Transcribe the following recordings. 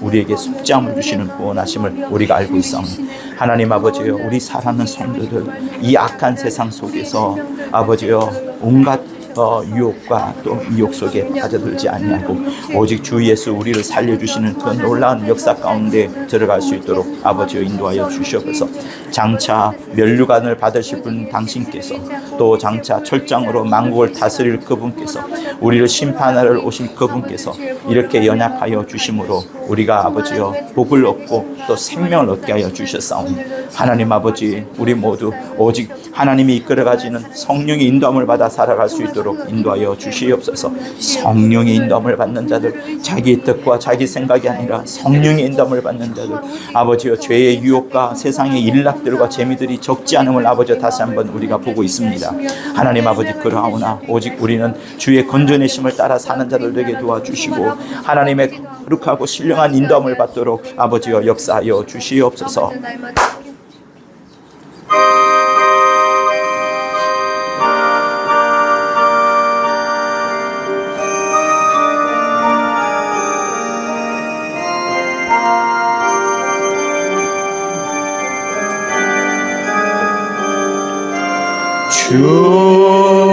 우리에게 속죄함을 주시는 구원하심을 우리가 알고 있사오니 하나님 아버지여, 우리 사랑하는 성도들 이 악한 세상 속에서 아버지여 온갖 유혹과 또 미혹 속에 빠져들지 아니하고 오직 주 예수 우리를 살려주시는 그 놀라운 역사 가운데 들어갈 수 있도록 아버지여 인도하여 주시옵소서. 장차 면류관을 받으실 분 당신께서, 또 장차 철장으로 만국을 다스릴 그분께서, 우리를 심판하러 오신 그분께서 이렇게 연약하여 주심으로 우리가 아버지여 복을 얻고 또 생명을 얻게 하여 주셨사오니 하나님 아버지, 우리 모두 오직 하나님이 이끌어가지는 성령의 인도함을 받아 살아갈 수 있도록 인도하여 주시옵소서. 성령의 인도함을 받는 자들, 자기 뜻과 자기 생각이 아니라 성령의 인도함을 받는 자들, 아버지여 죄의 유혹과 세상의 일락들과 재미들이 적지 않음을 아버지여 다시 한번 우리가 보고 있습니다. 하나님 아버지, 그러하오나 오직 우리는 주의 건져내심을 따라 사는 자들 되게 도와주시고 하나님의 거룩하고 신령한 인도함을 받도록 아버지여 역사하여 주시옵소서.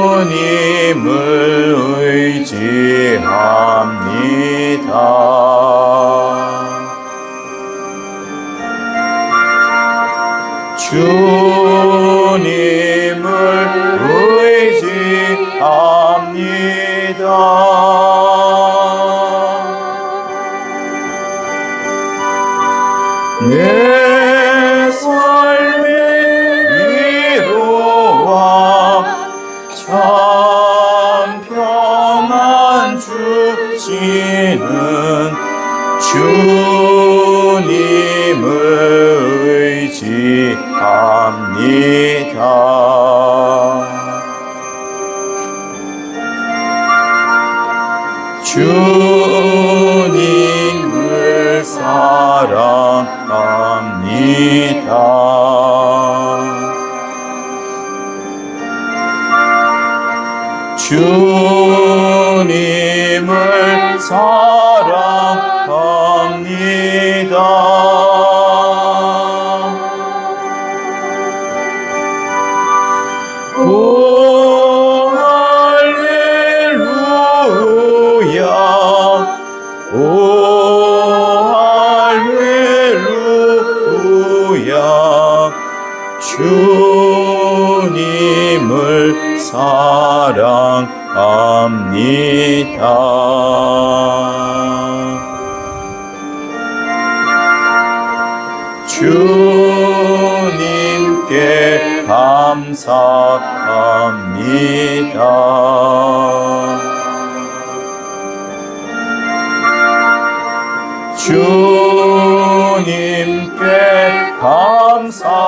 주님을 의지합니다. 주님을 의지합니다. 내 삶의 위로와 참 평안 주시는 주님을 의지합니다. 주님을 사랑합니다. 주님을 사랑합니다. 오 할렐루야, 오 할렐루야, 주님을 사랑합니다. 주님께 감사합니다. 주님께 감사합니다.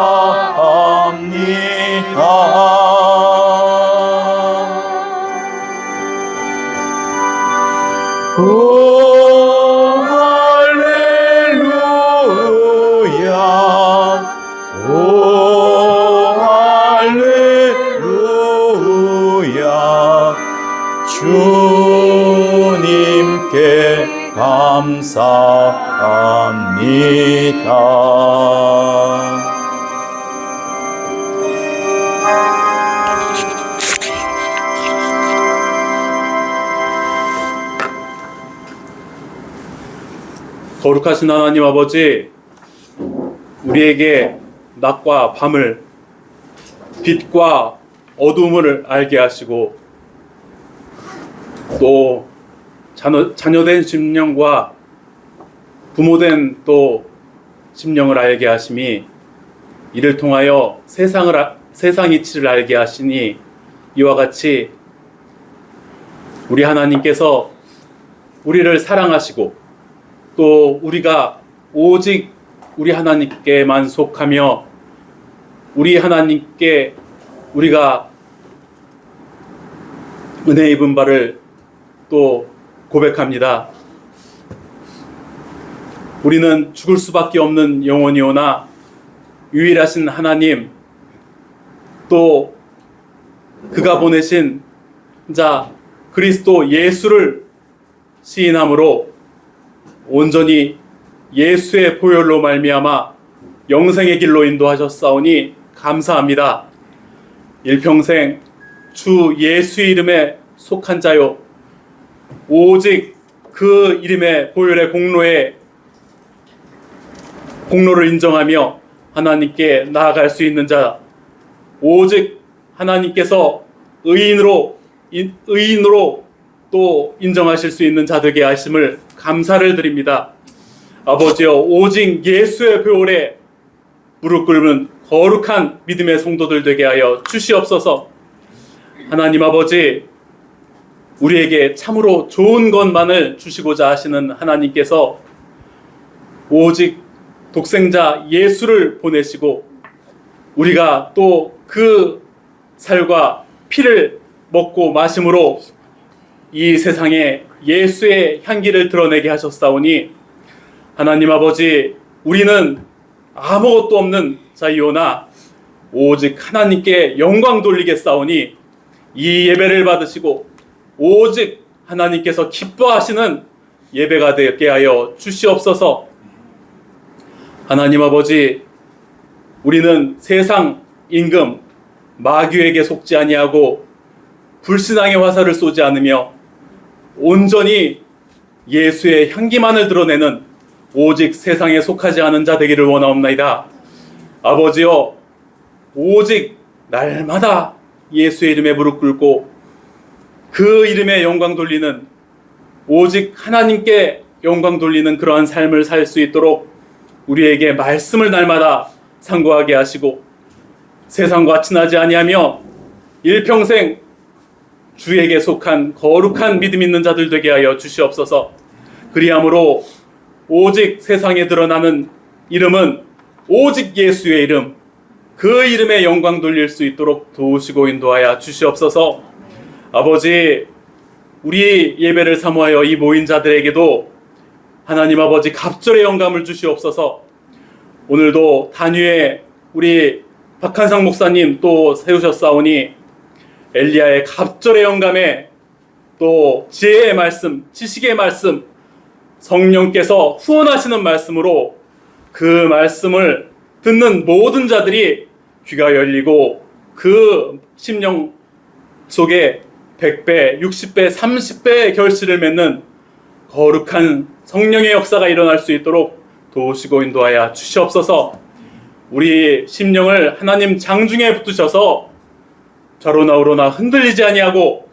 오 할렐루야, 오 할렐루야, 주님께 감사합니다. 거룩하신 하나님 아버지, 우리에게 낮과 밤을, 빛과 어둠을 알게 하시고 또 자녀된 심령과 부모된 또 심령을 알게 하심이, 이를 통하여 세상 이치를 알게 하시니, 이와 같이 우리 하나님께서 우리를 사랑하시고 또 우리가 오직 우리 하나님께만 속하며 우리 하나님께 우리가 은혜 입은 바를 또 고백합니다. 우리는 죽을 수밖에 없는 영혼이오나 유일하신 하나님, 또 그가 보내신 자 그리스도 예수를 시인함으로 온전히 예수의 보혈로 말미암아 영생의 길로 인도하셨사오니 감사합니다. 일평생 주 예수의 이름에 속한 자요, 오직 그 이름의 보혈의 공로를 인정하며 하나님께 나아갈 수 있는 자, 오직 하나님께서 의인으로 또 인정하실 수 있는 자들에게 하심을 감사를 드립니다. 아버지여, 오직 예수의 보혈에 무릎 꿇는 거룩한 믿음의 성도들 되게 하여 주시옵소서. 하나님 아버지, 우리에게 참으로 좋은 것만을 주시고자 하시는 하나님께서 오직 독생자 예수를 보내시고 우리가 또 그 살과 피를 먹고 마심으로 이 세상에 예수의 향기를 드러내게 하셨사오니 하나님 아버지, 우리는 아무것도 없는 자이오나 오직 하나님께 영광 돌리겠사오니 이 예배를 받으시고 오직 하나님께서 기뻐하시는 예배가 되게 하여 주시옵소서. 하나님 아버지, 우리는 세상 임금 마귀에게 속지 아니하고 불신앙의 화살을 쏘지 않으며 온전히 예수의 향기만을 드러내는 오직 세상에 속하지 않은 자 되기를 원하옵나이다. 아버지여, 오직 날마다 예수의 이름에 무릎 꿇고 그 이름에 영광 돌리는, 오직 하나님께 영광 돌리는 그러한 삶을 살 수 있도록 우리에게 말씀을 날마다 상고하게 하시고 세상과 친하지 아니하며 일평생 주에게 속한 거룩한 믿음 있는 자들 되게 하여 주시옵소서. 그리함으로 오직 세상에 드러나는 이름은 오직 예수의 이름, 그 이름에 영광 돌릴 수 있도록 도우시고 인도하여 주시옵소서. 아버지, 우리 예배를 사모하여 이 모인 자들에게도 하나님 아버지 갑절의 영감을 주시옵소서. 오늘도 단위에 우리 박한상 목사님 또 세우셨사오니 엘리야의 갑절의 영감에 또 지혜의 말씀, 지식의 말씀, 성령께서 후원하시는 말씀으로 그 말씀을 듣는 모든 자들이 귀가 열리고 그 심령 속에 100배, 60배, 30배의 결실을 맺는 거룩한 성령의 역사가 일어날 수 있도록 도우시고 인도하여 주시옵소서. 우리 심령을 하나님 장중에 붙드셔서 좌로나 우로나 흔들리지 아니하고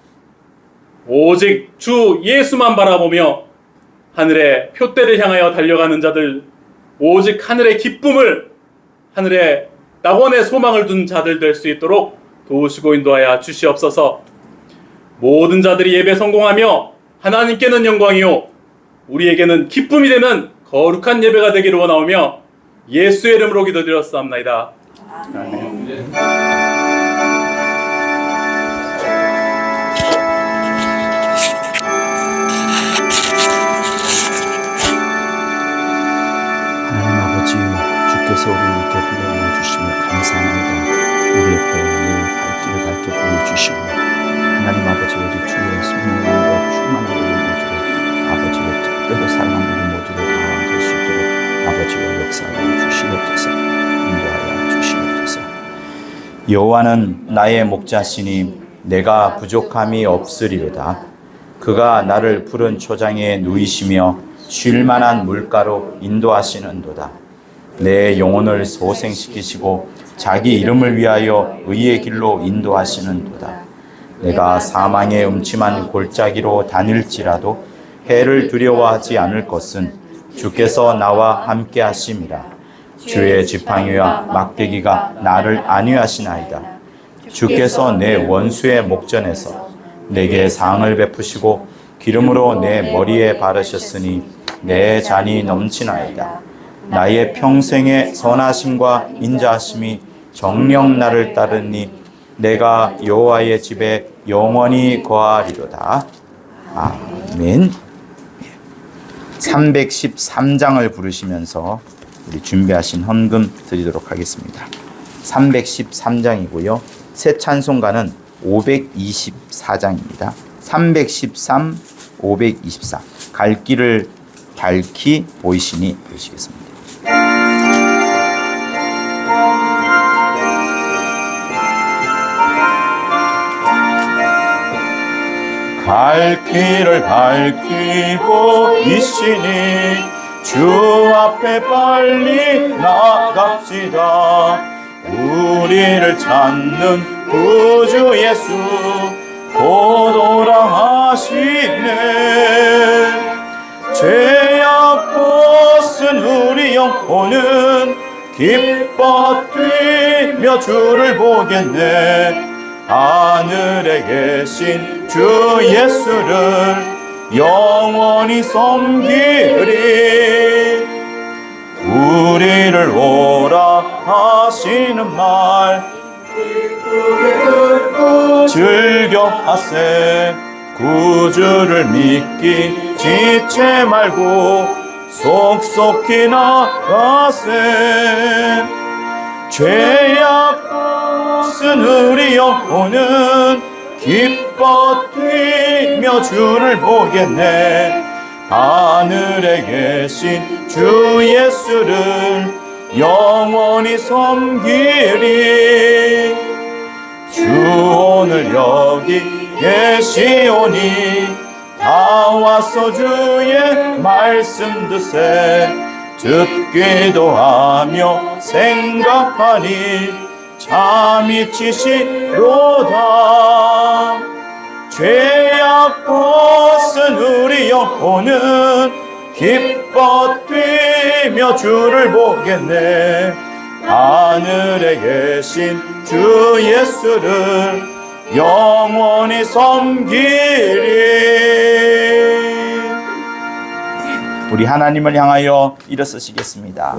오직 주 예수만 바라보며 하늘의 표대를 향하여 달려가는 자들, 오직 하늘의 기쁨을, 하늘의 낙원의 소망을 둔 자들 될 수 있도록 도우시고 인도하여 주시옵소서. 모든 자들이 예배 성공하며 하나님께는 영광이요 우리에게는 기쁨이 되는 거룩한 예배가 되기를 원하오며 예수의 이름으로 기도드렸사옵나이다. 아멘. 하나님 아버지, 주께서 우리를 이렇게 불러모아 주심을 감사합니다. 우리의 늘 발길을 밝게 보여주시고 하나님 아버지, 우리 주의 성령으로 충만한 우리 모두를 아버지의 특별히 사랑하는 우리 모두를 다 될 수 있도록 아버지가 역사하여 주시옵소서. 인도하여 주시옵소서. 여호와는 나의 목자시니 내가 부족함이 없으리로다. 그가 나를 푸른 초장에 누이시며 쉴 만한 물가로 인도하시는도다. 내 영혼을 소생시키시고 자기 이름을 위하여 의의 길로 인도하시는도다. 내가 사망의 음침한 골짜기로 다닐지라도 해를 두려워하지 않을 것은 주께서 나와 함께 하심이라. 주의 지팡이와 막대기가 나를 안위하시나이다. 주께서 내 원수의 목전에서 내게 상을 베푸시고 기름으로 내 머리에 바르셨으니 내 잔이 넘치나이다. 나의 평생의 선하심과 인자하심이 정녕 나를 따르니 내가 여호와의 집에 영원히 거하리로다. 아멘. 313장을 부르시면서 우리 준비하신 헌금 드리도록 하겠습니다. 313장이고요. 새 찬송가는 524장입니다. 313, 524. 갈 길을 밝히 보이시니 되시겠습니다. 갈 길을 밝히 보이시니 주 앞에 빨리 나갑시다. 우리를 찾는 구주 예수 보도라 하시네. 죄악 벗은 우리 영혼은 기뻐 뛰며 주를 보겠네. 하늘에 계신 주 예수를 영원히 섬기리. 우리를 오라 하시는 말 즐겨하세. 구주를 믿기 지체 말고 속속히 나가세. 죄악 벗은 우리 영혼은 기뻐 뛰며 주를 보겠네. 하늘에 계신 주 예수를 영원히 섬기리. 주 오늘 여기 계시오니 다 와서 주의 말씀 듣세. 듣기도 하며 생각하니 잠이 치시로다. 죄악 벗은 우리 영혼은 기뻐 뛰며 주를 보겠네. 하늘에 계신 주 예수를 영원히 섬기리. 우리 하나님을 향하여 일어서시겠습니다.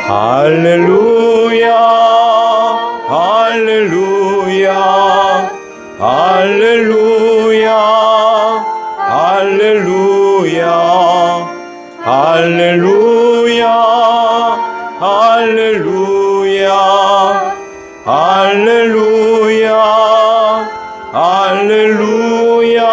할렐루야 할렐루야 할렐루야 할렐루야 할렐루야 할렐루야 할렐루야 할렐루야.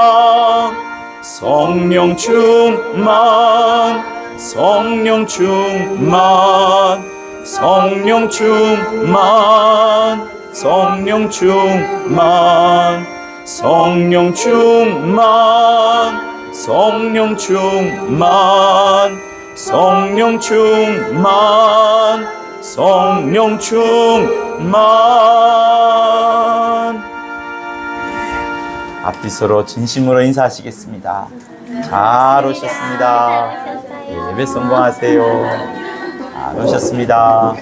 성령 충만 성령 충만 성령 충만 성령 충만 성령 충만 성령 충만 성령 충만 성령 충만. 앞뒤서로 진심으로 인사하시겠습니다. 잘 오셨습니다. 예배 성공하세요. 잘 오셨습니다.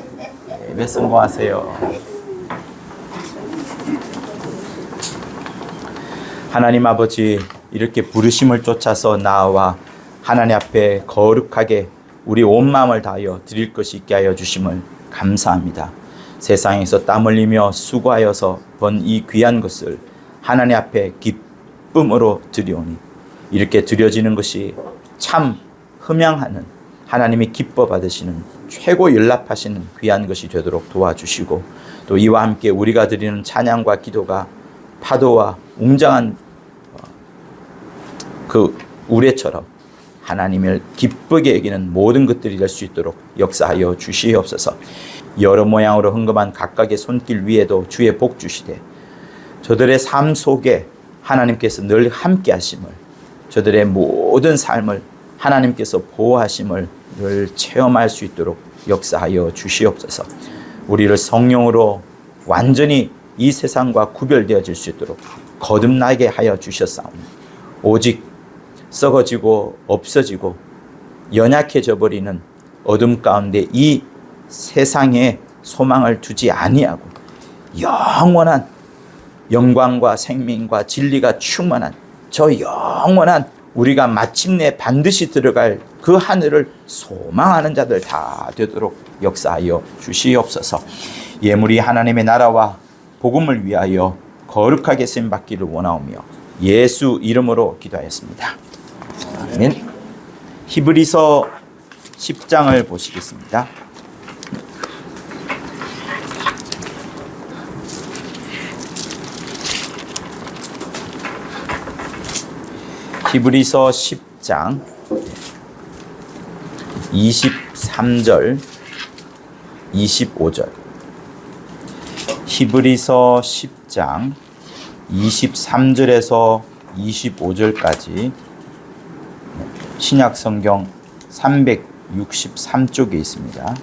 예배 성공하세요. 하나님 아버지, 이렇게 부르심을 쫓아서 나와 하나님 앞에 거룩하게 우리 온 마음을 다하여 드릴 것이 있게 하여 주심을 감사합니다. 세상에서 땀 흘리며 수고하여서 번 이 귀한 것을 하나님 앞에 기쁨으로 드리오니 이렇게 드려지는 것이 참 흠양하는, 하나님이 기뻐 받으시는 최고 연락하시는 귀한 것이 되도록 도와주시고, 또 이와 함께 우리가 드리는 찬양과 기도가 파도와 웅장한 그 우레처럼 하나님을 기쁘게 여기는 모든 것들이 될 수 있도록 역사하여 주시옵소서. 여러 모양으로 흥금한 각각의 손길 위에도 주의 복 주시되, 저들의 삶 속에 하나님께서 늘 함께 하심을, 저들의 모든 삶을 하나님께서 보호하심을 늘 체험할 수 있도록 역사하여 주시옵소서. 우리를 성령으로 완전히 이 세상과 구별되어질 수 있도록 거듭나게 하여 주셨사오니, 오직 썩어지고 없어지고 연약해져 버리는 어둠 가운데 이 세상에 소망을 두지 아니하고 영원한 영광과 생명과 진리가 충만한 저 영원한 우리가 마침내 반드시 들어갈 그 하늘을 소망하는 자들 다 되도록 역사하여 주시옵소서. 예물이 하나님의 나라와 복음을 위하여 거룩하게 쓰임받기를 원하오며 예수 이름으로 기도하였습니다. 아멘. 히브리서 10장을 보시겠습니다. 히브리서 10장 23절 25절. 히브리서 10장 23절에서 25절까지 신약 성경 363쪽에 있습니다.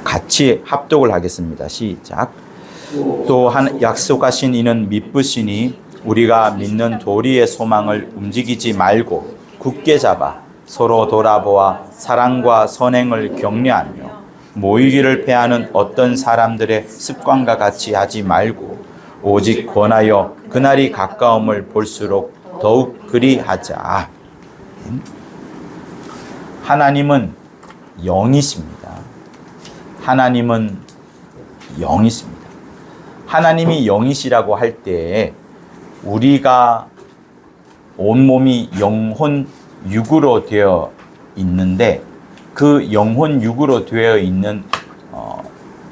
같이 합독을 하겠습니다. 시작. 또 한 약속하신 이는 미쁘시니 우리가 믿는 도리의 소망을 움직이지 말고 굳게 잡아 서로 돌아보아 사랑과 선행을 격려하며 모이기를 패하는 어떤 사람들의 습관과 같이 하지 말고 오직 권하여 그날이 가까움을 볼수록 더욱 그리하자. 하나님은 영이십니다. 하나님은 영이십니다. 하나님이 영이시라고 할 때에 우리가 온몸이 영혼 육으로 되어 있는데 그 영혼 육으로 되어 있는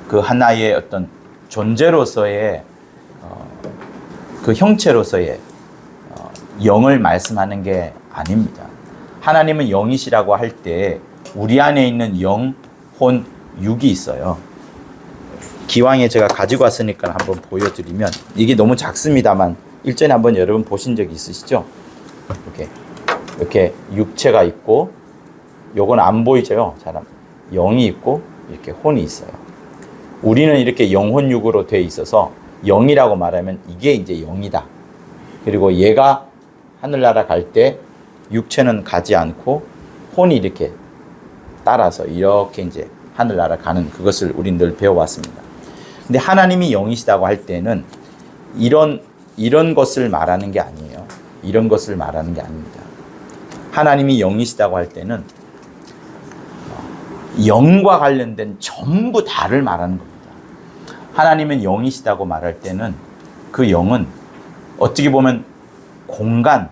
그 하나의 어떤 존재로서의 그 형체로서의 영을 말씀하는 게 아닙니다. 하나님은 영이시라고 할 때 우리 안에 있는 영혼 육이 있어요. 기왕에 제가 가지고 왔으니까 한번 보여드리면, 이게 너무 작습니다만 일전에 한번 여러분 보신 적 있으시죠? 이렇게 육체가 있고, 요건 안 보이죠? 사람 영이 있고 이렇게 혼이 있어요. 우리는 이렇게 영혼육으로 돼 있어서 영이라고 말하면 이게 이제 영이다. 그리고 얘가 하늘나라 갈 때 육체는 가지 않고 혼이 이렇게 따라서 이렇게 이제 하늘나라 가는, 그것을 우린 늘 배워왔습니다. 근데 하나님이 영이시다고 할 때는 이런 것을 말하는 게 아니에요. 이런 것을 말하는 게 아닙니다. 하나님이 영이시다고 할 때는 영과 관련된 전부 다를 말하는 겁니다. 하나님은 영이시다고 말할 때는 그 영은 어떻게 보면 공간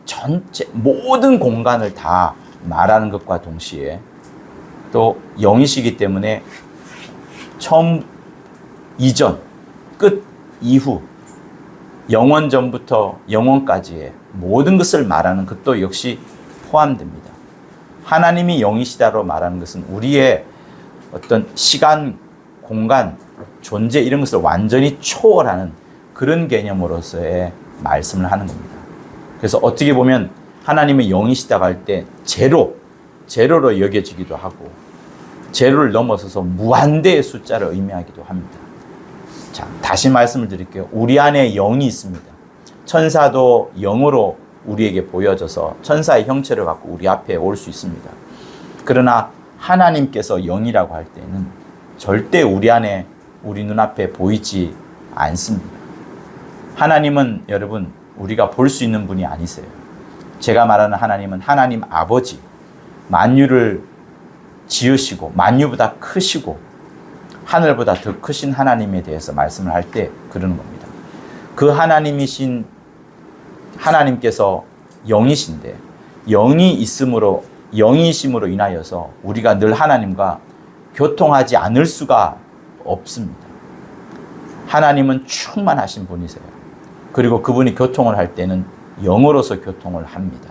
전체, 모든 공간을 다 말하는 것과 동시에 또 영이시기 때문에 처음, 이전, 끝, 이후, 영원 전부터 영원까지의 모든 것을 말하는 것도 역시 포함됩니다. 하나님이 영이시다로 말하는 것은 우리의 어떤 시간, 공간, 존재 이런 것을 완전히 초월하는 그런 개념으로서의 말씀을 하는 겁니다. 그래서 어떻게 보면 하나님의 영이시다고 할 때 제로로 여겨지기도 하고 제로를 넘어서서 무한대의 숫자를 의미하기도 합니다. 자, 다시 말씀을 드릴게요. 우리 안에 영이 있습니다. 천사도 영으로 우리에게 보여져서 천사의 형체를 갖고 우리 앞에 올 수 있습니다. 그러나 하나님께서 영이라고 할 때는 절대 우리 안에, 우리 눈앞에 보이지 않습니다. 하나님은 여러분, 우리가 볼 수 있는 분이 아니세요. 제가 말하는 하나님은 하나님 아버지, 만유를 지으시고 만유보다 크시고 하늘보다 더 크신 하나님에 대해서 말씀을 할 때 그러는 겁니다. 그 하나님이신 하나님께서 영이신데 영이심으로 인하여서 우리가 늘 하나님과 교통하지 않을 수가 없습니다. 하나님은 충만하신 분이세요. 그리고 그분이 교통을 할 때는 영으로서 교통을 합니다.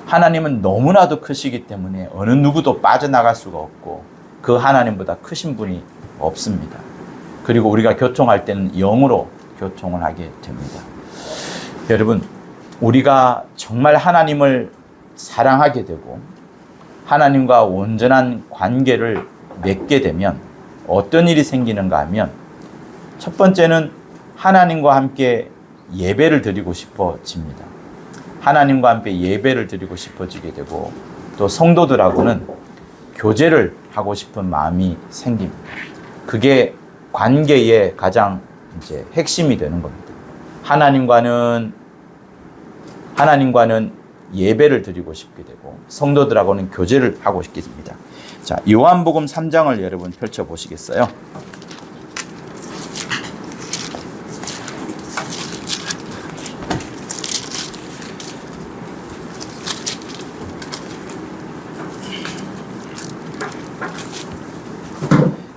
하나님은 너무나도 크시기 때문에 어느 누구도 빠져나갈 수가 없고 그 하나님보다 크신 분이 없습니다. 그리고 우리가 교통할 때는 영으로 교통을 하게 됩니다. 여러분, 우리가 정말 하나님을 사랑하게 되고 하나님과 온전한 관계를 맺게 되면 어떤 일이 생기는가 하면, 첫 번째는 하나님과 함께 예배를 드리고 싶어집니다. 하나님과 함께 예배를 드리고 싶어지게 되고, 또 성도들하고는 교제를 하고 싶은 마음이 생깁니다. 그게 관계의 가장 이제 핵심이 되는 겁니다. 하나님과는 예배를 드리고 싶게 되고 성도들하고는 교제를 하고 싶게 됩니다. 자, 요한복음 3장을 여러분 펼쳐 보시겠어요?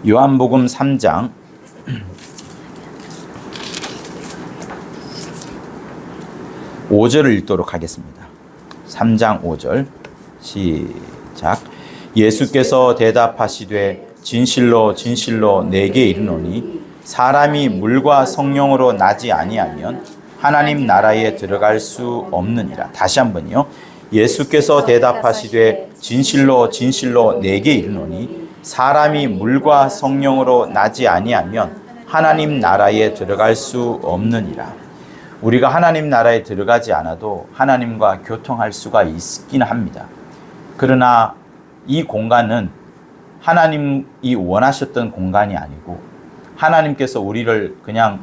요한복음 3장 5 5절을 읽도록 하겠습니다. 3장 5절 시작. 예수께서 대답하시되 진실로 진실로 내게 이르노니 사람이 물과 성령으로 나지 아니하면 하나님 나라에 들어갈 수 없느니라. 다시 한번요. 예수께서 대답하시되 진실로 진실로 내게 이르노니 사람이 물과 성령으로 나지 아니하면 하나님 나라에 들어갈 수 없느니라. 우리가 하나님 나라에 들어가지 않아도 하나님과 교통할 수가 있긴 합니다. 그러나 이 공간은 하나님이 원하셨던 공간이 아니고 하나님께서 우리를 그냥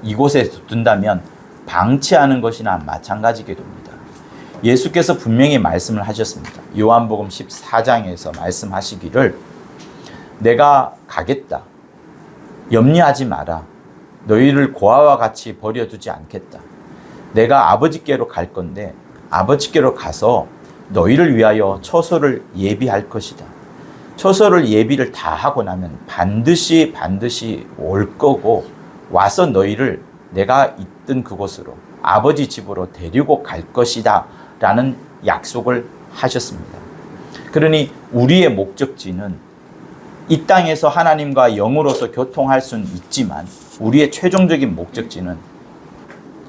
이곳에 둔다면 방치하는 것이나 마찬가지게 됩니다. 예수께서 분명히 말씀을 하셨습니다. 요한복음 14장에서 말씀하시기를 내가 가겠다. 염려하지 마라. 너희를 고아와 같이 버려두지 않겠다. 내가 아버지께로 갈 건데 아버지께로 가서 너희를 위하여 처소를 예비할 것이다. 처소를 예비를 다 하고 나면 반드시 올 거고 와서 너희를 내가 있던 그곳으로 아버지 집으로 데리고 갈 것이다 라는 약속을 하셨습니다. 그러니 우리의 목적지는 이 땅에서 하나님과 영으로서 교통할 수는 있지만 우리의 최종적인 목적지는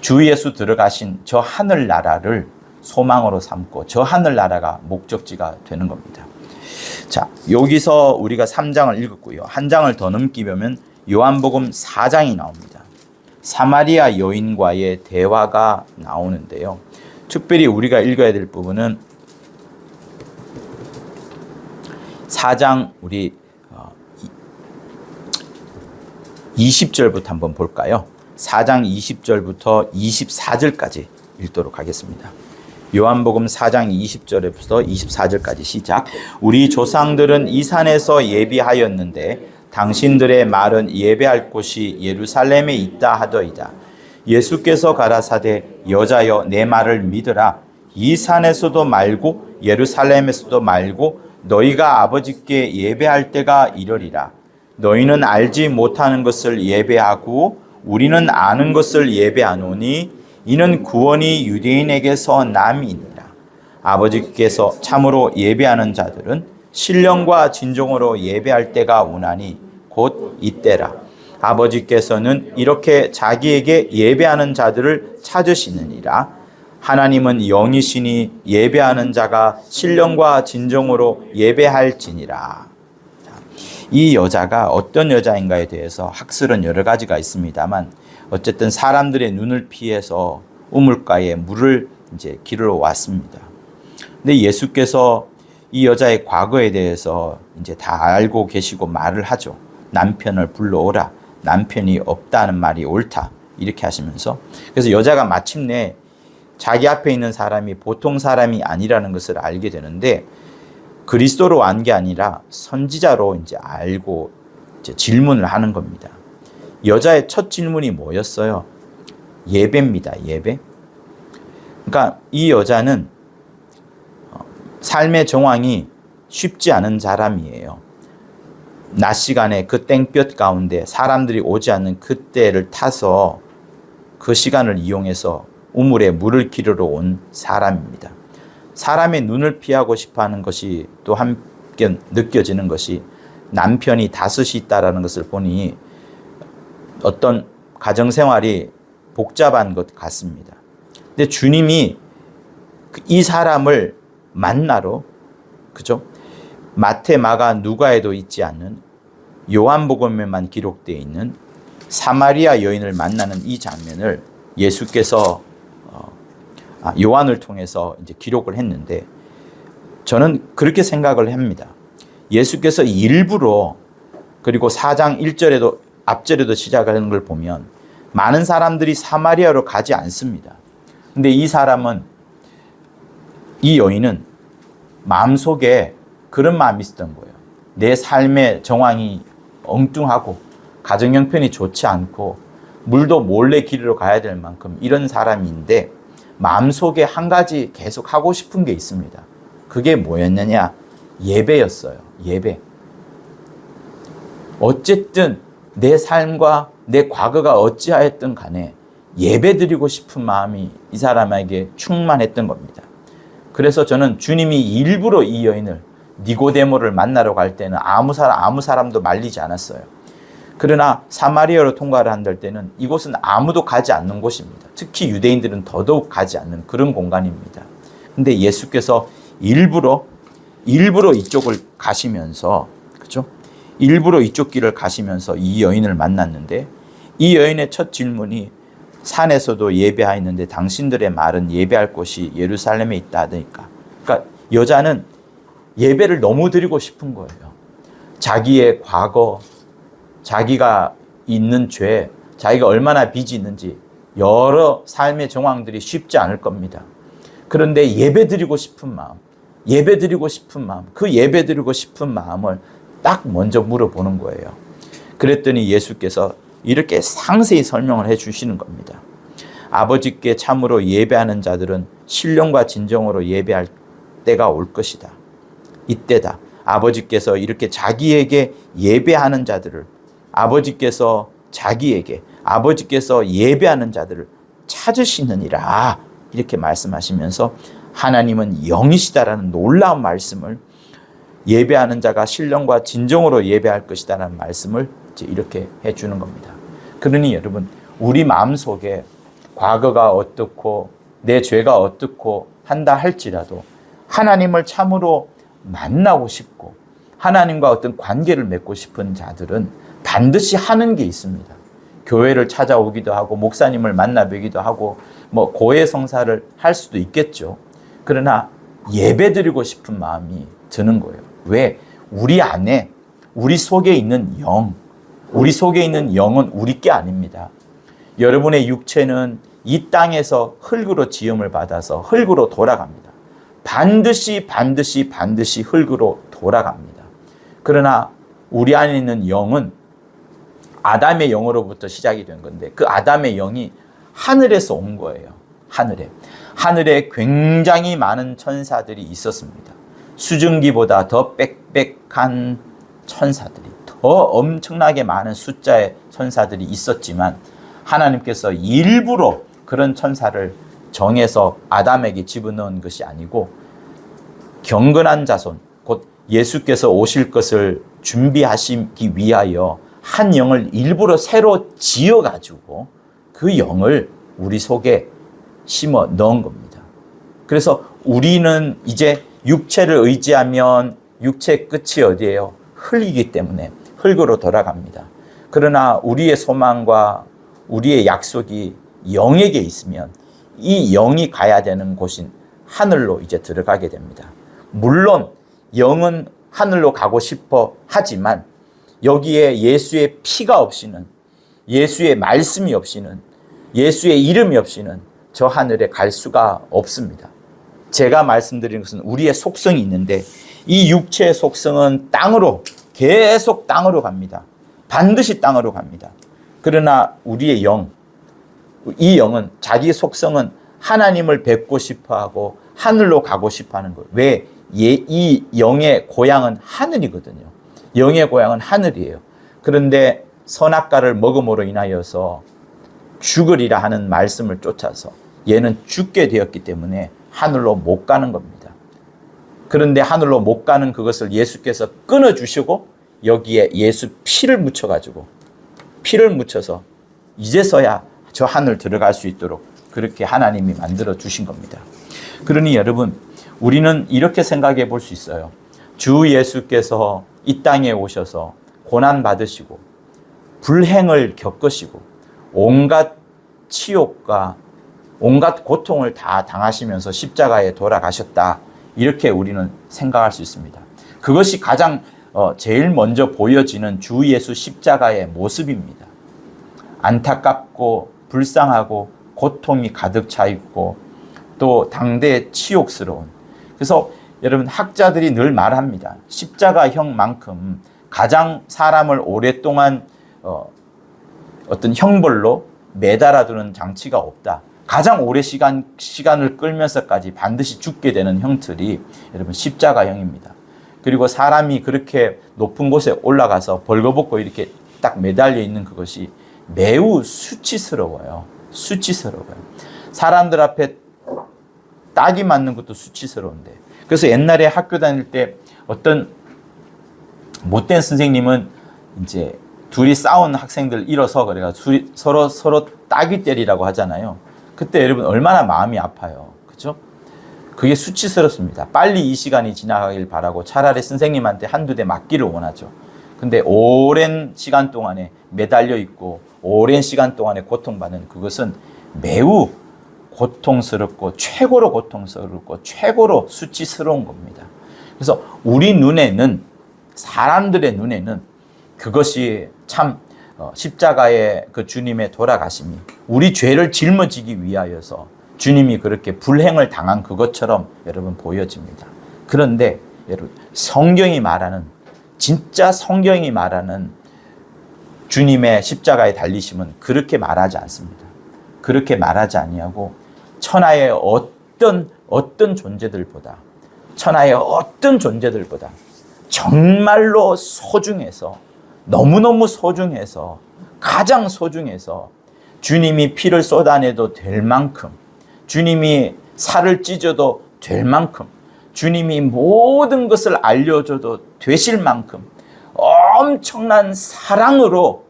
주 예수 들어가신 저 하늘나라를 소망으로 삼고 저 하늘나라가 목적지가 되는 겁니다. 자, 여기서 우리가 3장을 읽었고요. 한 장을 더 넘기면 요한복음 4장이 나옵니다. 사마리아 여인과의 대화가 나오는데요. 특별히 우리가 읽어야 될 부분은 4장 우리 20절부터 한번 볼까요? 4장 20절부터 24절까지 읽도록 하겠습니다. 요한복음 4장 20절부터 24절까지 시작. 우리 조상들은 이 산에서 예비하였는데 당신들의 말은 예배할 곳이 예루살렘에 있다 하더이다. 예수께서 가라사대 여자여 내 말을 믿으라. 이 산에서도 말고 예루살렘에서도 말고 너희가 아버지께 예배할 때가 이르리라. 너희는 알지 못하는 것을 예배하고 우리는 아는 것을 예배하노니 이는 구원이 유대인에게서 남이니라. 아버지께서 참으로 예배하는 자들은 신령과 진정으로 예배할 때가 오나니 곧 이때라. 아버지께서는 이렇게 자기에게 예배하는 자들을 찾으시느니라. 하나님은 영이시니 예배하는 자가 신령과 진정으로 예배할지니라. 이 여자가 어떤 여자인가에 대해서 학설은 여러 가지가 있습니다만 어쨌든 사람들의 눈을 피해서 우물가에 물을 이제 기르러 왔습니다. 근데 예수께서 이 여자의 과거에 대해서 이제 다 알고 계시고 말을 하죠. 남편을 불러오라. 남편이 없다는 말이 옳다. 이렇게 하시면서 그래서 여자가 마침내 자기 앞에 있는 사람이 보통 사람이 아니라는 것을 알게 되는데 그리스도로 온 게 아니라 선지자로 이제 알고 이제 질문을 하는 겁니다. 여자의 첫 질문이 뭐였어요? 예배입니다. 예배. 그러니까 이 여자는 삶의 정황이 쉽지 않은 사람이에요. 낮 시간에 그 땡볕 가운데 사람들이 오지 않는 그때를 타서 그 시간을 이용해서 우물에 물을 기르러 온 사람입니다. 사람의 눈을 피하고 싶어하는 것이 또 함께 느껴지는 것이 남편이 다섯이 있다라는 것을 보니 어떤 가정생활이 복잡한 것 같습니다. 근데 주님이 이 사람을 만나러 그죠? 마태, 마가, 누가에도 있지 않는 요한복음에만 기록되어 있는 사마리아 여인을 만나는 이 장면을 예수께서 요한을 통해서 이제 기록을 했는데 저는 그렇게 생각을 합니다. 예수께서 일부러 그리고 4장 1절에도 앞절에도 시작하는 걸 보면 많은 사람들이 사마리아로 가지 않습니다. 근데 이 사람은 이 여인은 마음속에 그런 마음이 있었던 거예요. 내 삶의 정황이 엉뚱하고 가정 형편이 좋지 않고 물도 몰래 기르러 가야 될 만큼 이런 사람인데 마음속에 한 가지 계속 하고 싶은 게 있습니다. 그게 뭐였느냐? 예배였어요. 예배. 어쨌든 내 삶과 내 과거가 어찌하였든 간에 예배드리고 싶은 마음이 이 사람에게 충만했던 겁니다. 그래서 저는 주님이 일부러 이 여인을 니고데모를 만나러 갈 때는 아무 사람도 말리지 않았어요. 그러나 사마리아로 통과를 한들 때는 이곳은 아무도 가지 않는 곳입니다. 특히 유대인들은 더더욱 가지 않는 그런 공간입니다. 근데 예수께서 일부러 이쪽을 가시면서, 그죠? 일부러 이쪽 길을 가시면서 이 여인을 만났는데, 이 여인의 첫 질문이 산에서도 예배하였는데 당신들의 말은 예배할 곳이 예루살렘에 있다 하니까. 그러니까 여자는 예배를 너무 드리고 싶은 거예요. 자기의 과거, 자기가 있는 죄, 자기가 얼마나 빚이 있는지 여러 삶의 정황들이 쉽지 않을 겁니다. 그런데 예배드리고 싶은 마음, 그 예배드리고 싶은 마음을 딱 먼저 물어보는 거예요. 그랬더니 예수께서 이렇게 상세히 설명을 해 주시는 겁니다. 아버지께 참으로 예배하는 자들은 신령과 진정으로 예배할 때가 올 것이다. 이때다. 아버지께서 이렇게 자기에게 예배하는 자들을, 아버지께서 예배하는 자들을 찾으시느니라, 이렇게 말씀하시면서 하나님은 영이시다라는 놀라운 말씀을, 예배하는 자가 신령과 진정으로 예배할 것이다라는 말씀을 이렇게 해주는 겁니다. 그러니 여러분, 우리 마음속에 과거가 어떻고 내 죄가 어떻고 한다 할지라도 하나님을 참으로 만나고 싶고 하나님과 어떤 관계를 맺고 싶은 자들은 반드시 하는 게 있습니다. 교회를 찾아오기도 하고 목사님을 만나 뵈기도 하고 고해성사를 할 수도 있겠죠. 그러나 예배드리고 싶은 마음이 드는 거예요. 왜? 우리 안에, 우리 속에 있는 영, 우리 속에 있는 영은 우리 게 아닙니다. 여러분의 육체는 이 땅에서 흙으로 지음을 받아서 흙으로 돌아갑니다. 반드시 흙으로 돌아갑니다. 그러나 우리 안에 있는 영은 아담의 영으로부터 시작이 된 건데, 그 아담의 영이 하늘에서 온 거예요. 하늘에 굉장히 많은 천사들이 있었습니다. 수증기보다 더 빽빽한 천사들이, 더 엄청나게 많은 숫자의 천사들이 있었지만 하나님께서 일부러 그런 천사를 정해서 아담에게 집어넣은 것이 아니고 경건한 자손, 곧 예수께서 오실 것을 준비하시기 위하여 한 영을 일부러 새로 지어가지고 그 영을 우리 속에 심어 넣은 겁니다. 그래서 우리는 이제 육체를 의지하면 육체의 끝이 어디예요? 흙이기 때문에 흙으로 돌아갑니다. 그러나 우리의 소망과 우리의 약속이 영에게 있으면 이 영이 가야 되는 곳인 하늘로 이제 들어가게 됩니다. 물론 영은 하늘로 가고 싶어 하지만 여기에 예수의 피가 없이는, 예수의 말씀이 없이는, 예수의 이름이 없이는 저 하늘에 갈 수가 없습니다. 제가 말씀드린 것은 우리의 속성이 있는데 이 육체의 속성은 계속 땅으로 갑니다. 반드시 땅으로 갑니다. 그러나 우리의 영, 이 영은, 자기 속성은 하나님을 뵙고 싶어하고 하늘로 가고 싶어하는 거예요. 왜? 이 영의 고향은 하늘이거든요. 영의 고향은 하늘이에요. 그런데 선악과를 먹음으로 인하여서 죽으리라 하는 말씀을 쫓아서 얘는 죽게 되었기 때문에 하늘로 못 가는 겁니다. 그런데 하늘로 못 가는 그것을 예수께서 끊어주시고 여기에 예수 피를 묻혀서 이제서야 저 하늘 들어갈 수 있도록 그렇게 하나님이 만들어 주신 겁니다. 그러니 여러분, 우리는 이렇게 생각해 볼 수 있어요. 주 예수께서 이 땅에 오셔서 고난 받으시고 불행을 겪으시고 온갖 치욕과 온갖 고통을 다 당하시면서 십자가에 돌아가셨다, 이렇게 우리는 생각할 수 있습니다. 그것이 가장 제일 먼저 보여지는 주 예수 십자가의 모습입니다. 안타깝고 불쌍하고 고통이 가득 차 있고 또 당대의 치욕스러운, 그래서 여러분 학자들이 늘 말합니다. 십자가형만큼 가장 사람을 오랫동안 어떤 형벌로 매달아두는 장치가 없다. 가장 오래 시간을 끌면서까지 반드시 죽게 되는 형틀이 여러분 십자가형입니다. 그리고 사람이 그렇게 높은 곳에 올라가서 벌거벗고 이렇게 딱 매달려 있는 그것이 매우 수치스러워요. 수치스러워요. 사람들 앞에 딱이 맞는 것도 수치스러운데. 그래서 옛날에 학교 다닐 때 어떤 못된 선생님은 이제 둘이 싸운 학생들 일어서 그래가 서로 따귀 때리라고 하잖아요. 그때 여러분 얼마나 마음이 아파요. 그렇죠? 그게 수치스럽습니다. 빨리 이 시간이 지나가길 바라고 차라리 선생님한테 한두 대 맞기를 원하죠. 근데 오랜 시간 동안에 매달려 있고 오랜 시간 동안에 고통받는 그것은 매우 고통스럽고 최고로 수치스러운 겁니다. 그래서 우리 눈에는, 사람들의 눈에는 그것이 참 십자가의 그 주님의 돌아가심이 우리 죄를 짊어지기 위하여서 주님이 그렇게 불행을 당한 그것처럼 여러분 보여집니다. 그런데 여러분 성경이 말하는, 진짜 성경이 말하는 주님의 십자가에 달리심은 그렇게 말하지 않습니다. 그렇게 말하지 아니하고 천하의 어떤 존재들보다 정말로 소중해서, 너무너무 소중해서, 가장 소중해서 주님이 피를 쏟아내도 될 만큼, 주님이 살을 찢어도 될 만큼, 주님이 모든 것을 알려줘도 되실 만큼 엄청난 사랑으로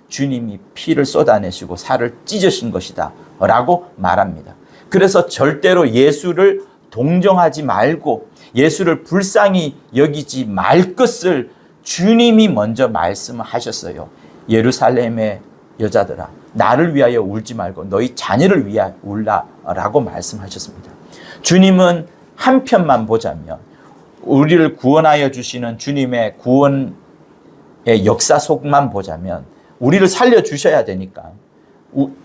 주님이 피를 쏟아내시고 살을 찢으신 것이다 라고 말합니다. 그래서 절대로 예수를 동정하지 말고 예수를 불쌍히 여기지 말 것을 주님이 먼저 말씀하셨어요. 예루살렘의 여자들아, 나를 위하여 울지 말고 너희 자녀를 위하여 울라라고 말씀하셨습니다. 주님은 한편만 보자면 우리를 구원하여 주시는 주님의 구원의 역사 속만 보자면 우리를 살려주셔야 되니까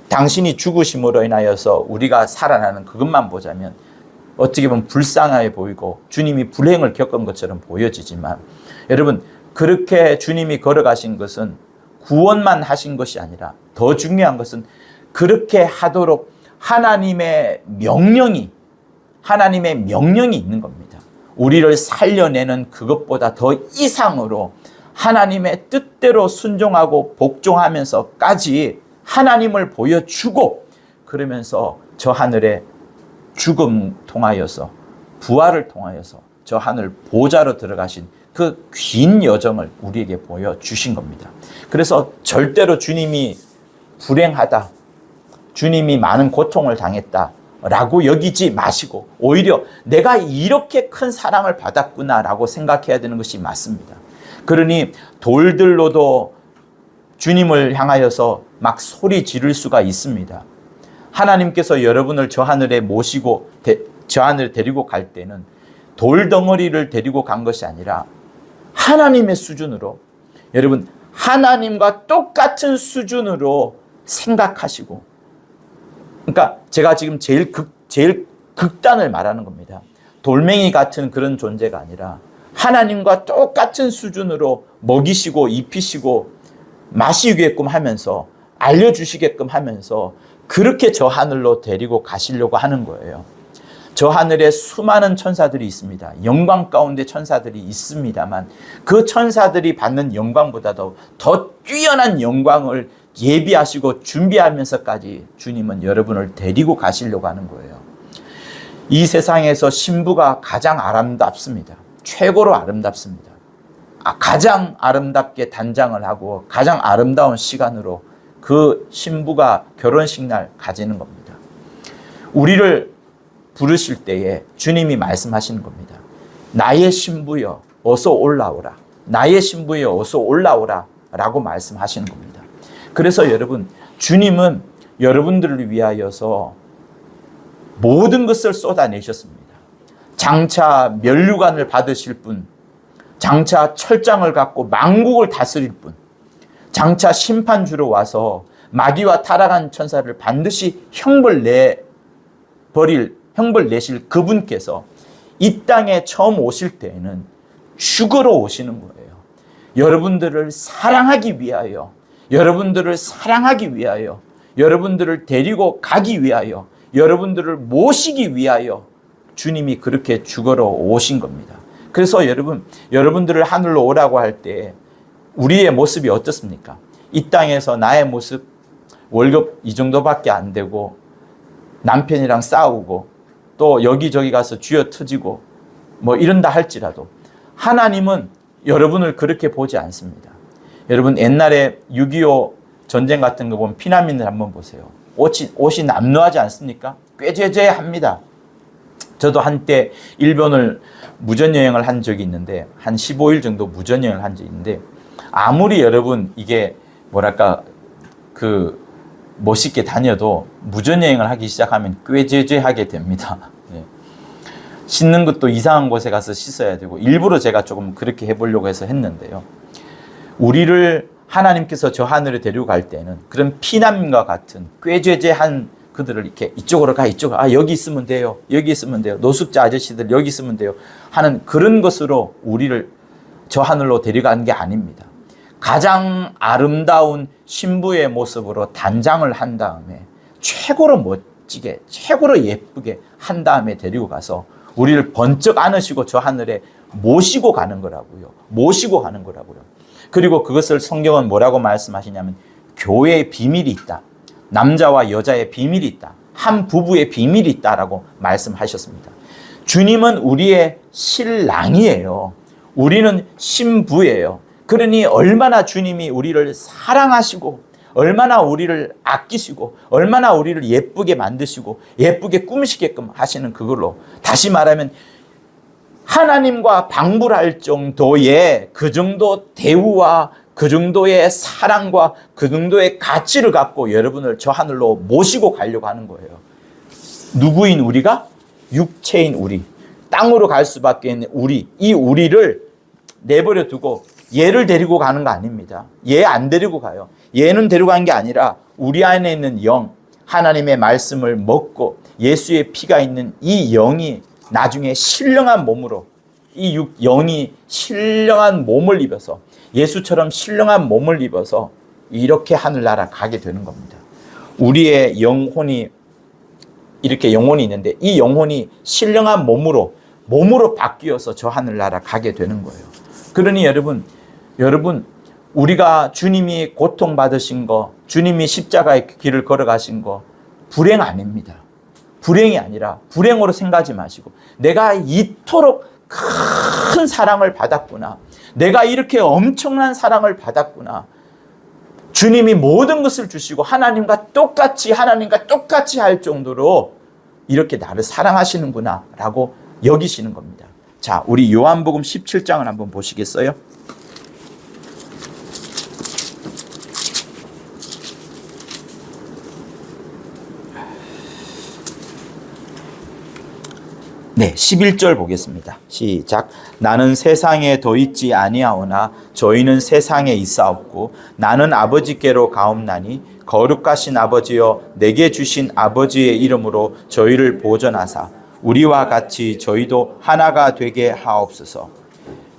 당신이 죽으심으로 인하여서 우리가 살아나는 그것만 보자면 어떻게 보면 불쌍하게 보이고 주님이 불행을 겪은 것처럼 보여지지만 여러분 그렇게 주님이 걸어가신 것은 구원만 하신 것이 아니라 더 중요한 것은 그렇게 하도록 하나님의 명령이 있는 겁니다. 우리를 살려내는 그것보다 더 이상으로 하나님의 뜻대로 순종하고 복종하면서까지 하나님을 보여주고 그러면서 저 하늘에 죽음 통하여서 부활을 통하여서 저 하늘 보좌로 들어가신 그 긴 여정을 우리에게 보여주신 겁니다. 그래서 절대로 주님이 불행하다, 주님이 많은 고통을 당했다 라고 여기지 마시고 오히려 내가 이렇게 큰 사랑을 받았구나 라고 생각해야 되는 것이 맞습니다. 그러니 돌들로도 주님을 향하여서 막 소리 지를 수가 있습니다. 하나님께서 여러분을 저 하늘에 모시고 저 하늘에 데리고 갈 때는 돌덩어리를 데리고 간 것이 아니라 하나님의 수준으로, 여러분 하나님과 똑같은 수준으로 생각하시고, 그러니까 제가 지금 제일 극단을 말하는 겁니다. 돌멩이 같은 그런 존재가 아니라 하나님과 똑같은 수준으로 먹이시고 입히시고 마시게끔 하면서 알려주시게끔 하면서 그렇게 저 하늘로 데리고 가시려고 하는 거예요. 저 하늘에 수많은 천사들이 있습니다. 영광 가운데 천사들이 있습니다만 그 천사들이 받는 영광보다도 더 뛰어난 영광을 예비하시고 준비하면서까지 주님은 여러분을 데리고 가시려고 하는 거예요. 이 세상에서 신부가 가장 아름답습니다. 최고로 아름답습니다. 가장 아름답게 단장을 하고 가장 아름다운 시간으로 그 신부가 결혼식 날 가지는 겁니다. 우리를 부르실 때에 주님이 말씀하시는 겁니다. 나의 신부여 어서 올라오라. 나의 신부여 어서 올라오라 라고 말씀하시는 겁니다. 그래서 여러분 주님은 여러분들을 위하여서 모든 것을 쏟아내셨습니다. 장차 면류관을 받으실 분, 장차 철장을 갖고 만국을 다스릴 분, 장차 심판주로 와서 마귀와 타락한 천사를 반드시 형벌 내실 그분께서 이 땅에 처음 오실 때에는 죽으러 오시는 거예요. 여러분들을 사랑하기 위하여, 여러분들을 데리고 가기 위하여, 여러분들을 모시기 위하여 주님이 그렇게 죽으러 오신 겁니다. 그래서 여러분들을 하늘로 오라고 할 때 우리의 모습이 어떻습니까? 이 땅에서 나의 모습, 월급 이 정도밖에 안 되고 남편이랑 싸우고 또 여기저기 가서 쥐어 터지고 뭐 이런다 할지라도 하나님은 여러분을 그렇게 보지 않습니다. 여러분 옛날에 6.25 전쟁 같은 거 보면 피난민들 한번 보세요. 옷이 남루하지 않습니까? 꾀죄죄합니다. 저도 한때 일본을 무전여행을 한 적이 있는데 한 15일 정도 무전여행을 한 적이 있는데 아무리 여러분 이게 뭐랄까 멋있게 다녀도 무전여행을 하기 시작하면 꾀죄죄하게 됩니다. 예. 씻는 것도 이상한 곳에 가서 씻어야 되고 일부러 제가 조금 그렇게 해보려고 해서 했는데요. 우리를 하나님께서 저 하늘에 데리고 갈 때는 그런 피난민과 같은 꾀죄죄한 그들을 이렇게 이쪽으로 가, 이쪽으로, 여기 있으면 돼요. 여기 있으면 돼요. 노숙자 아저씨들 여기 있으면 돼요. 하는 그런 것으로 우리를 저 하늘로 데려가는 게 아닙니다. 가장 아름다운 신부의 모습으로 단장을 한 다음에 최고로 멋지게, 최고로 예쁘게 한 다음에 데리고 가서 우리를 번쩍 안으시고 저 하늘에 모시고 가는 거라고요. 모시고 가는 거라고요. 그리고 그것을 성경은 뭐라고 말씀하시냐면 교회의 비밀이 있다. 남자와 여자의 비밀이 있다. 한 부부의 비밀이 있다라고 말씀하셨습니다. 주님은 우리의 신랑이에요. 우리는 신부예요. 그러니 얼마나 주님이 우리를 사랑하시고 얼마나 우리를 아끼시고 얼마나 우리를 예쁘게 만드시고 예쁘게 꾸미시게끔 하시는 그걸로 다시 말하면 하나님과 방불할 정도의 그 정도 대우와 그 정도의 사랑과 그 정도의 가치를 갖고 여러분을 저 하늘로 모시고 가려고 하는 거예요. 누구인 우리가? 육체인 우리, 땅으로 갈 수밖에 없는 우리, 이 우리를 내버려 두고 얘를 데리고 가는 거 아닙니다. 얘 안 데리고 가요. 얘는 데려간 게 아니라 우리 안에 있는 영, 하나님의 말씀을 먹고 예수의 피가 있는 이 영이 나중에 신령한 몸으로 이 영이 신령한 몸을 입어서 예수처럼 신령한 몸을 입어서 이렇게 하늘나라 가게 되는 겁니다. 우리의 영혼이 이렇게 영혼이 있는데 이 영혼이 신령한 몸으로 바뀌어서 저 하늘나라 가게 되는 거예요. 그러니 여러분 우리가 주님이 고통받으신 거, 주님이 십자가의 길을 걸어가신 거 불행 아닙니다. 불행이 아니라 불행으로 생각하지 마시고 내가 이토록 큰 사랑을 받았구나. 내가 이렇게 엄청난 사랑을 받았구나. 주님이 모든 것을 주시고 하나님과 똑같이 할 정도로 이렇게 나를 사랑하시는구나 라고 여기시는 겁니다. 자, 우리 요한복음 17장을 한번 보시겠어요? 네, 11절 보겠습니다. 시작. 나는 세상에 더 있지 아니하오나 저희는 세상에 있사옵고 나는 아버지께로 가옵나니 거룩하신 아버지여 내게 주신 아버지의 이름으로 저희를 보존하사 우리와 같이 저희도 하나가 되게 하옵소서.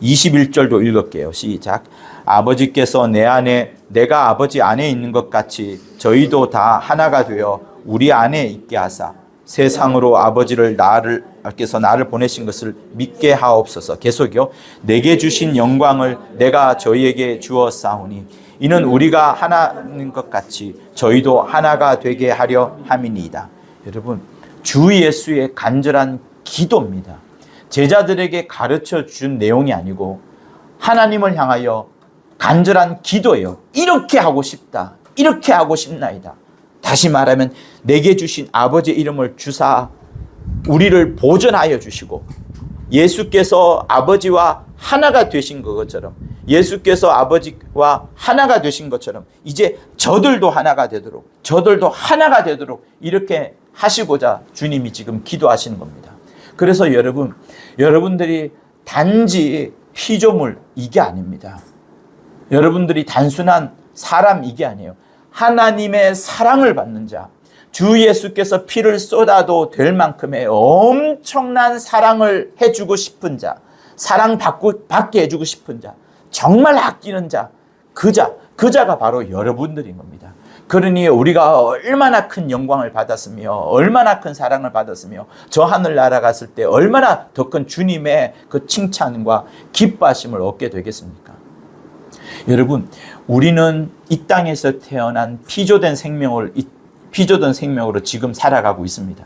21절도 읽을게요. 시작. 아버지께서 내 안에 내가 아버지 안에 있는 것 같이 저희도 다 하나가 되어 우리 안에 있게 하사 세상으로 아버지께서 나를 보내신 것을 믿게 하옵소서. 계속요. 내게 주신 영광을 내가 저희에게 주었사오니 이는 우리가 하나인 것 같이 저희도 하나가 되게 하려 함이니이다. 여러분, 주 예수의 간절한 기도입니다. 제자들에게 가르쳐 준 내용이 아니고 하나님을 향하여 간절한 기도예요. 이렇게 하고 싶다. 이렇게 하고 싶나이다. 다시 말하면 내게 주신 아버지의 이름을 주사 우리를 보존하여 주시고 예수께서 아버지와 하나가 되신 것처럼 예수께서 아버지와 하나가 되신 것처럼 이제 저들도 하나가 되도록 이렇게 하시고자 주님이 지금 기도하시는 겁니다. 그래서 여러분들이 단지 피조물 이게 아닙니다. 여러분들이 단순한 사람 이게 아니에요. 하나님의 사랑을 받는 자, 주 예수께서 피를 쏟아도 될 만큼의 엄청난 사랑을 해주고 싶은 자, 사랑 받게 해주고 싶은 자, 정말 아끼는 자, 그 자가 바로 여러분들인 겁니다. 그러니 우리가 얼마나 큰 영광을 받았으며 얼마나 큰 사랑을 받았으며 저 하늘 날아갔을 때 얼마나 더 큰 주님의 그 칭찬과 기뻐하심을 얻게 되겠습니까? 여러분, 우리는 이 땅에서 태어난 피조된 생명으로 지금 살아가고 있습니다.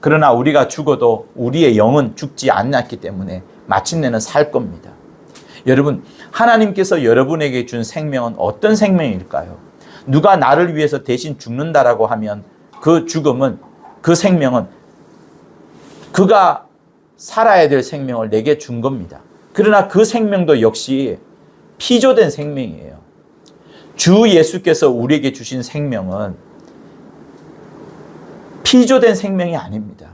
그러나 우리가 죽어도 우리의 영은 죽지 않았기 때문에 마침내는 살 겁니다. 여러분, 하나님께서 여러분에게 준 생명은 어떤 생명일까요? 누가 나를 위해서 대신 죽는다라고 하면 그 죽음은, 그 생명은 그가 살아야 될 생명을 내게 준 겁니다. 그러나 그 생명도 역시 피조된 생명이에요. 주 예수께서 우리에게 주신 생명은 피조된 생명이 아닙니다.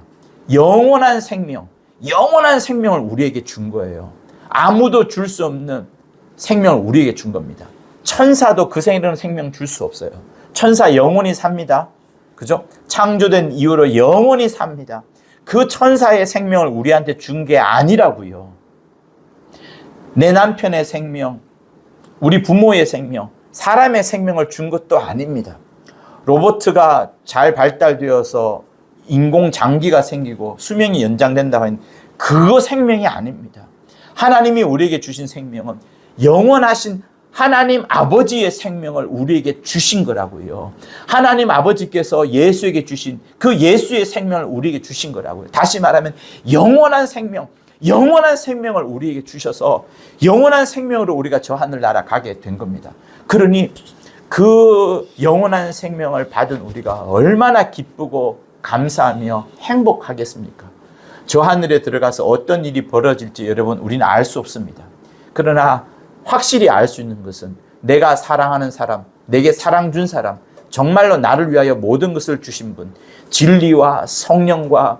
영원한 생명을 우리에게 준 거예요. 아무도 줄 수 없는 생명을 우리에게 준 겁니다. 천사도 그 생명 줄 수 없어요. 천사 영원히 삽니다. 그죠? 창조된 이후로 영원히 삽니다. 그 천사의 생명을 우리한테 준 게 아니라고요. 내 남편의 생명, 우리 부모의 생명, 사람의 생명을 준 것도 아닙니다. 로봇가 잘 발달되어서 인공장기가 생기고 수명이 연장된다고 하는 그거 생명이 아닙니다. 하나님이 우리에게 주신 생명은 영원하신 하나님 아버지의 생명을 우리에게 주신 거라고요. 하나님 아버지께서 예수에게 주신 그 예수의 생명을 우리에게 주신 거라고요. 다시 말하면 영원한 생명을 우리에게 주셔서 영원한 생명으로 우리가 저 하늘나라 가게 된 겁니다. 그러니 그 영원한 생명을 받은 우리가 얼마나 기쁘고 감사하며 행복하겠습니까? 저 하늘에 들어가서 어떤 일이 벌어질지 여러분, 우리는 알 수 없습니다. 그러나 확실히 알 수 있는 것은 내가 사랑하는 사람, 내게 사랑 준 사람, 정말로 나를 위하여 모든 것을 주신 분, 진리와 성령과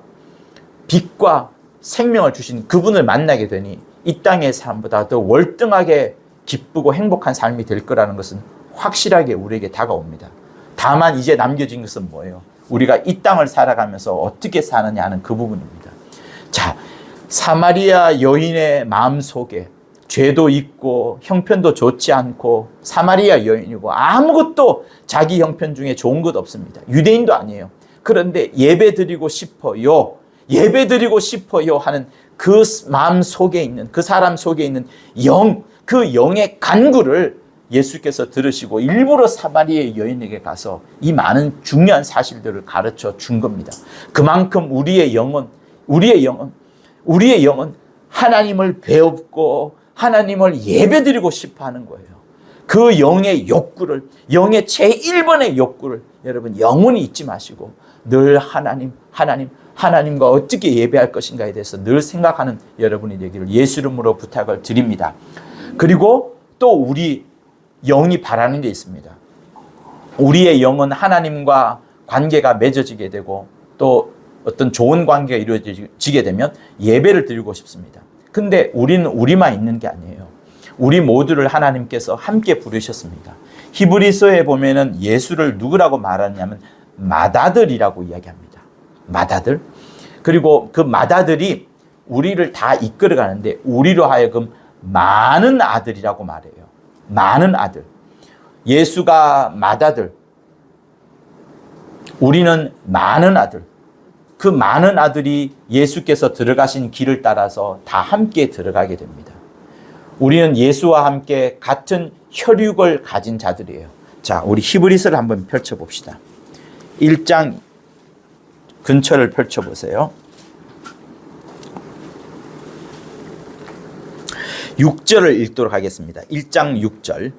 빛과 생명을 주신 그분을 만나게 되니 이 땅의 삶보다 더 월등하게 기쁘고 행복한 삶이 될 거라는 것은 확실하게 우리에게 다가옵니다. 다만 이제 남겨진 것은 뭐예요? 우리가 이 땅을 살아가면서 어떻게 사느냐 하는 그 부분입니다. 자, 사마리아 여인의 마음속에 죄도 있고 형편도 좋지 않고 사마리아 여인이고 아무것도 자기 형편 중에 좋은 것 없습니다. 유대인도 아니에요. 그런데 예배드리고 싶어요 하는 그 마음 속에 있는, 그 사람 속에 있는 그 영의 간구를 예수께서 들으시고 일부러 사마리아 여인에게 가서 이 많은 중요한 사실들을 가르쳐 준 겁니다. 그만큼 우리의 영은 하나님을 배웁고 하나님을 예배드리고 싶어 하는 거예요. 그 영의 욕구를, 영의 제1번의 욕구를 여러분 영원히 잊지 마시고 늘 하나님과 어떻게 예배할 것인가에 대해서 늘 생각하는 여러분이 되기를 예수 이름으로 부탁을 드립니다. 그리고 또 우리 영이 바라는 게 있습니다. 우리의 영은 하나님과 관계가 맺어지게 되고 또 어떤 좋은 관계가 이루어지게 되면 예배를 드리고 싶습니다. 근데 우리는 우리만 있는 게 아니에요. 우리 모두를 하나님께서 함께 부르셨습니다. 히브리서에 보면은 예수를 누구라고 말하냐면 맏아들이라고 이야기합니다. 맏아들. 그리고 그 맏아들이 우리를 다 이끌어 가는데 우리로 하여금 많은 아들이라고 말해요. 많은 아들. 예수가 맏아들. 우리는 많은 아들. 그 많은 아들이 예수께서 들어가신 길을 따라서 다 함께 들어가게 됩니다. 우리는 예수와 함께 같은 혈육을 가진 자들이에요. 자, 우리 히브리서를 한번 펼쳐봅시다. 1장 근처를 펼쳐보세요. 6절을 읽도록 하겠습니다. 1장 6절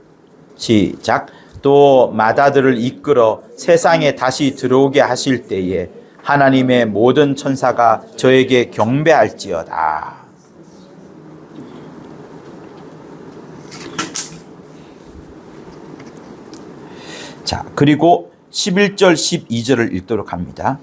시작. 또 맏아들을 이끌어 세상에 다시 들어오게 하실 때에 하나님의 모든 천사가 저에게 경배할지어다. 자, 그리고 11절 12절을 읽도록 합니다.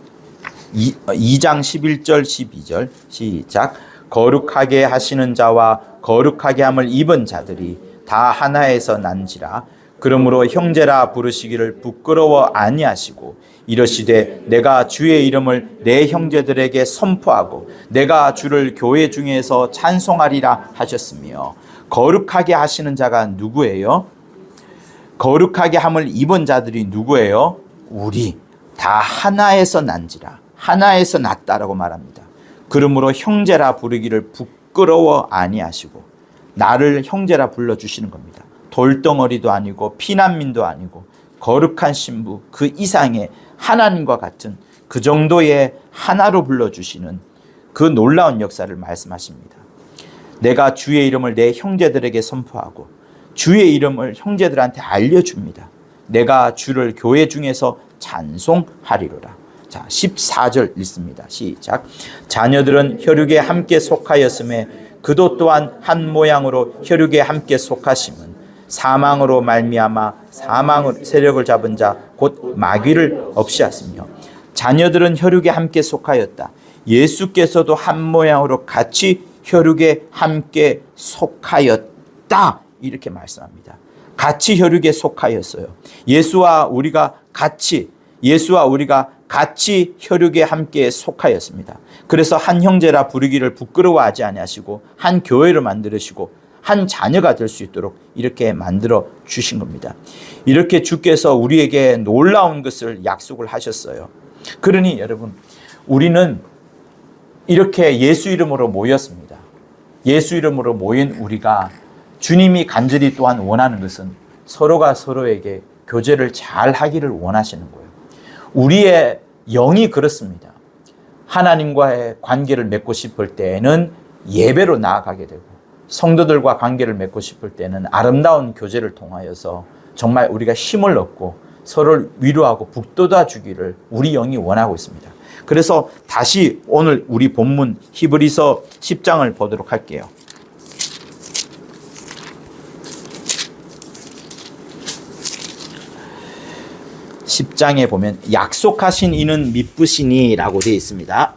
2장 11절 12절 시작. 거룩하게 하시는 자와 거룩하게 함을 입은 자들이 다 하나에서 난지라. 그러므로 형제라 부르시기를 부끄러워 아니하시고 이러시되 내가 주의 이름을 내 형제들에게 선포하고 내가 주를 교회 중에서 찬송하리라 하셨으며. 거룩하게 하시는 자가 누구예요? 거룩하게 함을 입은 자들이 누구예요? 우리 다 하나에서 난지라. 하나에서 났다라고 말합니다. 그러므로 형제라 부르기를 부끄러워 아니하시고 나를 형제라 불러주시는 겁니다. 돌덩어리도 아니고 피난민도 아니고 거룩한 신부 그 이상의 하나님과 같은 그 정도의 하나로 불러주시는 그 놀라운 역사를 말씀하십니다. 내가 주의 이름을 내 형제들에게 선포하고 주의 이름을 형제들한테 알려줍니다. 내가 주를 교회 중에서 찬송하리로라. 자, 14절 읽습니다. 시작. 자녀들은 혈육에 함께 속하였음에 그도 또한 한 모양으로 혈육에 함께 속하심은 사망으로 말미암아 사망의 세력을 잡은 자 곧 마귀를 없이 하시며 자녀들은 혈육에 함께 속하였다. 예수께서도 한 모양으로 같이 혈육에 함께 속하였다. 이렇게 말씀합니다. 같이 혈육에 속하였어요. 예수와 우리가 같이 혈육에 함께 속하였습니다. 그래서 한 형제라 부르기를 부끄러워하지 아니하시고 한 교회를 만드시고 한 자녀가 될 수 있도록 이렇게 만들어 주신 겁니다. 이렇게 주께서 우리에게 놀라운 것을 약속을 하셨어요. 그러니 여러분, 우리는 이렇게 예수 이름으로 모였습니다. 예수 이름으로 모인 우리가 주님이 간절히 또한 원하는 것은 서로가 서로에게 교제를 잘 하기를 원하시는 거예요. 우리의 영이 그렇습니다. 하나님과의 관계를 맺고 싶을 때에는 예배로 나아가게 되고 성도들과 관계를 맺고 싶을 때는 아름다운 교제를 통하여서 정말 우리가 힘을 얻고 서로를 위로하고 북돋아 주기를 우리 영이 원하고 있습니다. 그래서 다시 오늘 우리 본문 히브리서 10장을 보도록 할게요. 10장에 보면 약속하신 이는 미쁘시니 라고 되어 있습니다.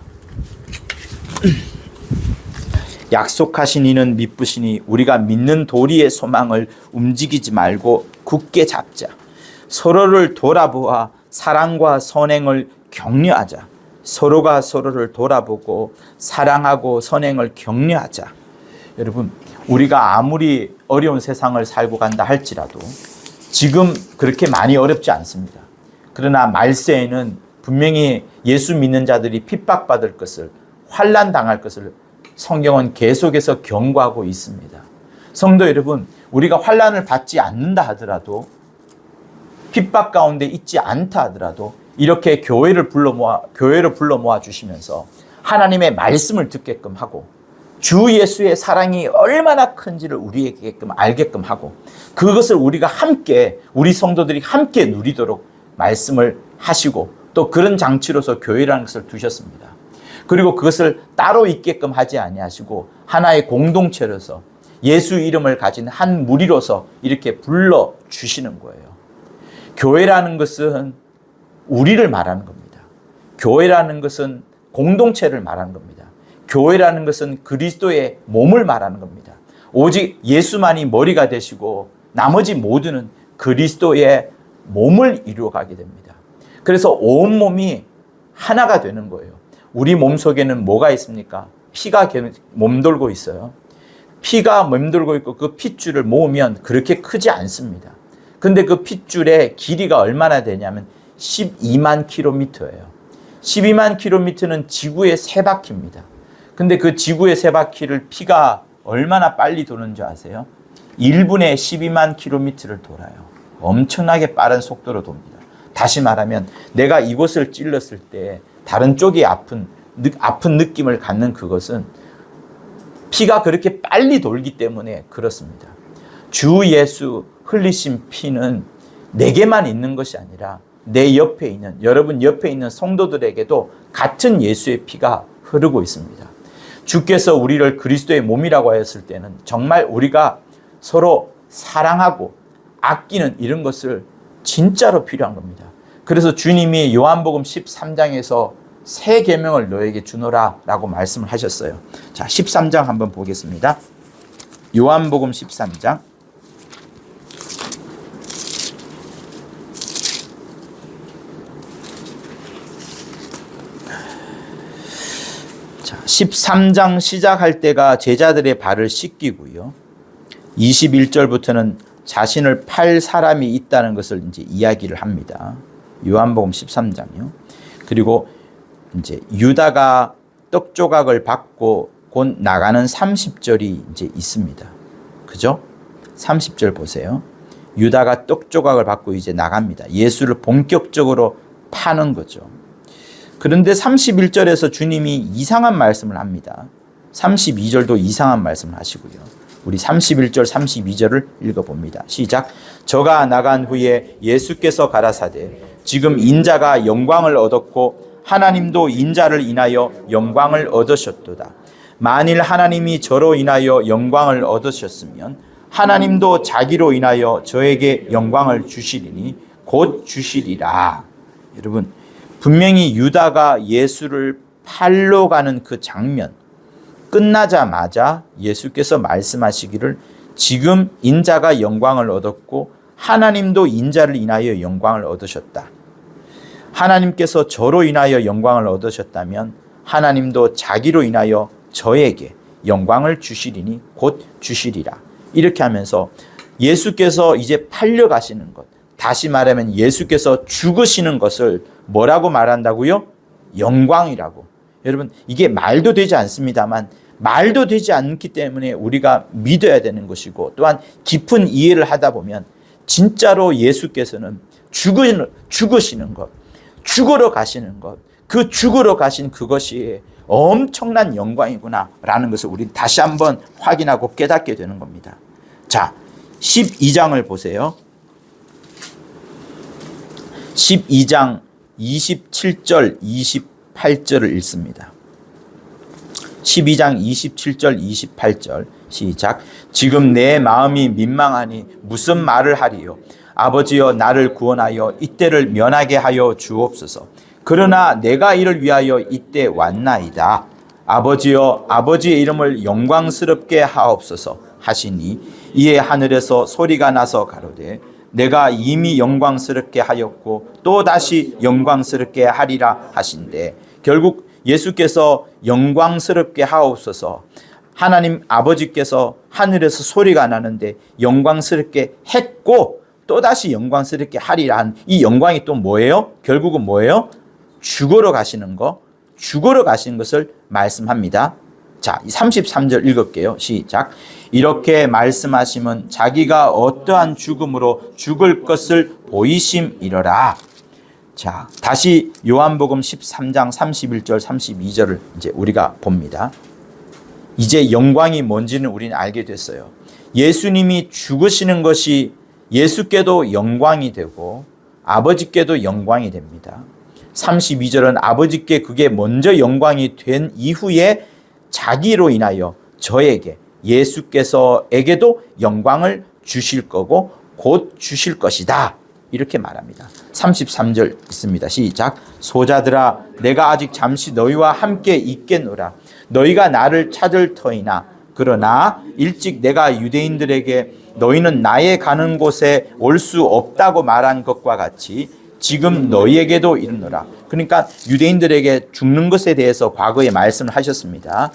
약속하신 이는 미쁘시니 우리가 믿는 도리의 소망을 움직이지 말고 굳게 잡자. 서로를 돌아보아 사랑과 선행을 격려하자. 서로가 서로를 돌아보고 사랑하고 선행을 격려하자. 여러분, 우리가 아무리 어려운 세상을 살고 간다 할지라도 지금 그렇게 많이 어렵지 않습니다. 그러나 말세에는 분명히 예수 믿는 자들이 핍박받을 것을, 환난 당할 것을 성경은 계속해서 경고하고 있습니다. 성도 여러분, 우리가 환난을 받지 않는다 하더라도, 핍박 가운데 있지 않다 하더라도 이렇게 교회를 불러 모아 주시면서 하나님의 말씀을 듣게끔 하고 주 예수의 사랑이 얼마나 큰지를 우리에게끔 알게끔 하고 그것을 우리가 함께, 우리 성도들이 함께 누리도록 말씀을 하시고 또 그런 장치로서 교회라는 것을 두셨습니다. 그리고 그것을 따로 있게끔 하지 아니하시고 하나의 공동체로서 예수 이름을 가진 한 무리로서 이렇게 불러 주시는 거예요. 교회라는 것은 우리를 말하는 겁니다. 교회라는 것은 공동체를 말하는 겁니다. 교회라는 것은 그리스도의 몸을 말하는 겁니다. 오직 예수만이 머리가 되시고 나머지 모두는 그리스도의 몸을 이루어가게 됩니다. 그래서 온 몸이 하나가 되는 거예요. 우리 몸 속에는 뭐가 있습니까? 피가 몸돌고 있어요. 피가 몸돌고 있고 그 핏줄을 모으면 그렇게 크지 않습니다. 근데 그 핏줄의 길이가 얼마나 되냐면 12만 킬로미터예요. 12만 킬로미터는 지구의 3바퀴입니다. 근데 그 지구의 3바퀴를 피가 얼마나 빨리 도는 줄 아세요? 1분에 12만 킬로미터를 돌아요. 엄청나게 빠른 속도로 돕니다. 다시 말하면 내가 이곳을 찔렀을 때 다른 쪽이 아픈 느낌을 갖는 그것은 피가 그렇게 빨리 돌기 때문에 그렇습니다. 주 예수 흘리신 피는 내게만 있는 것이 아니라 내 옆에 있는, 여러분 옆에 있는 성도들에게도 같은 예수의 피가 흐르고 있습니다. 주께서 우리를 그리스도의 몸이라고 하였을 때는 정말 우리가 서로 사랑하고 아끼는 이런 것을 진짜로 필요한 겁니다. 그래서 주님이 요한복음 13장에서 새 계명을 너에게 주노라 라고 말씀을 하셨어요. 자, 13장 한번 보겠습니다. 요한복음 13장. 자, 13장 시작할 때가 제자들의 발을 씻기고요. 21절부터는 자신을 팔 사람이 있다는 것을 이제 이야기를 합니다. 요한복음 13장이요. 그리고 이제 유다가 떡 조각을 받고 곧 나가는 30절이 이제 있습니다. 그죠? 30절 보세요. 유다가 떡 조각을 받고 이제 나갑니다. 예수를 본격적으로 파는 거죠. 그런데 31절에서 주님이 이상한 말씀을 합니다. 32절도 이상한 말씀을 하시고요. 우리 31절, 32절을 읽어봅니다. 시작. 저가 나간 후에 예수께서 가라사대 지금 인자가 영광을 얻었고 하나님도 인자를 인하여 영광을 얻으셨도다. 만일 하나님이 저로 인하여 영광을 얻으셨으면 하나님도 자기로 인하여 저에게 영광을 주시리니 곧 주시리라. 여러분, 분명히 유다가 예수를 팔러 가는 그 장면 끝나자마자 예수께서 말씀하시기를 지금 인자가 영광을 얻었고 하나님도 인자를 인하여 영광을 얻으셨다. 하나님께서 저로 인하여 영광을 얻으셨다면 하나님도 자기로 인하여 저에게 영광을 주시리니 곧 주시리라. 이렇게 하면서 예수께서 이제 팔려 가시는 것, 다시 말하면 예수께서 죽으시는 것을 뭐라고 말한다고요? 영광이라고. 여러분, 이게 말도 되지 않습니다만 말도 되지 않기 때문에 우리가 믿어야 되는 것이고 또한 깊은 이해를 하다 보면 진짜로 예수께서는 죽으시는 것, 죽으러 가시는 것, 그 죽으러 가신 그것이 엄청난 영광이구나라는 것을 우리 다시 한번 확인하고 깨닫게 되는 겁니다. 자, 12장을 보세요. 12장 27절, 28절을 읽습니다. 12장 27절, 28절 시작. 지금 내 마음이 민망하니 무슨 말을 하리요. 아버지여 나를 구원하여 이때를 면하게 하여 주옵소서. 그러나 내가 이를 위하여 이때 왔나이다. 아버지여 아버지의 이름을 영광스럽게 하옵소서 하시니 이에 하늘에서 소리가 나서 가로되 내가 이미 영광스럽게 하였고 또 다시 영광스럽게 하리라 하신대. 결국 예수께서 영광스럽게 하옵소서, 하나님 아버지께서 하늘에서 소리가 나는데 영광스럽게 했고 또다시 영광스럽게 하리라. 이 영광이 또 뭐예요? 결국은 뭐예요? 죽으러 가시는 거, 죽으러 가시는 것을 말씀합니다. 자, 33절 읽을게요. 시작. 이렇게 말씀하시면 자기가 어떠한 죽음으로 죽을 것을 보이심이러라. 자, 다시 요한복음 13장 31절 32절을 이제 우리가 봅니다. 이제 영광이 뭔지는 우리는 알게 됐어요. 예수님이 죽으시는 것이 예수께도 영광이 되고 아버지께도 영광이 됩니다. 32절은 아버지께 그게 먼저 영광이 된 이후에 자기로 인하여 저에게 예수께서에게도 영광을 주실 거고 곧 주실 것이다. 이렇게 말합니다. 33절 있습니다. 시작. 소자들아 내가 아직 잠시 너희와 함께 있겠노라. 너희가 나를 찾을 터이나 그러나 일찍 내가 유대인들에게 너희는 나의 가는 곳에 올 수 없다고 말한 것과 같이 지금 너희에게도 이르노라. 그러니까 유대인들에게 죽는 것에 대해서 과거에 말씀을 하셨습니다.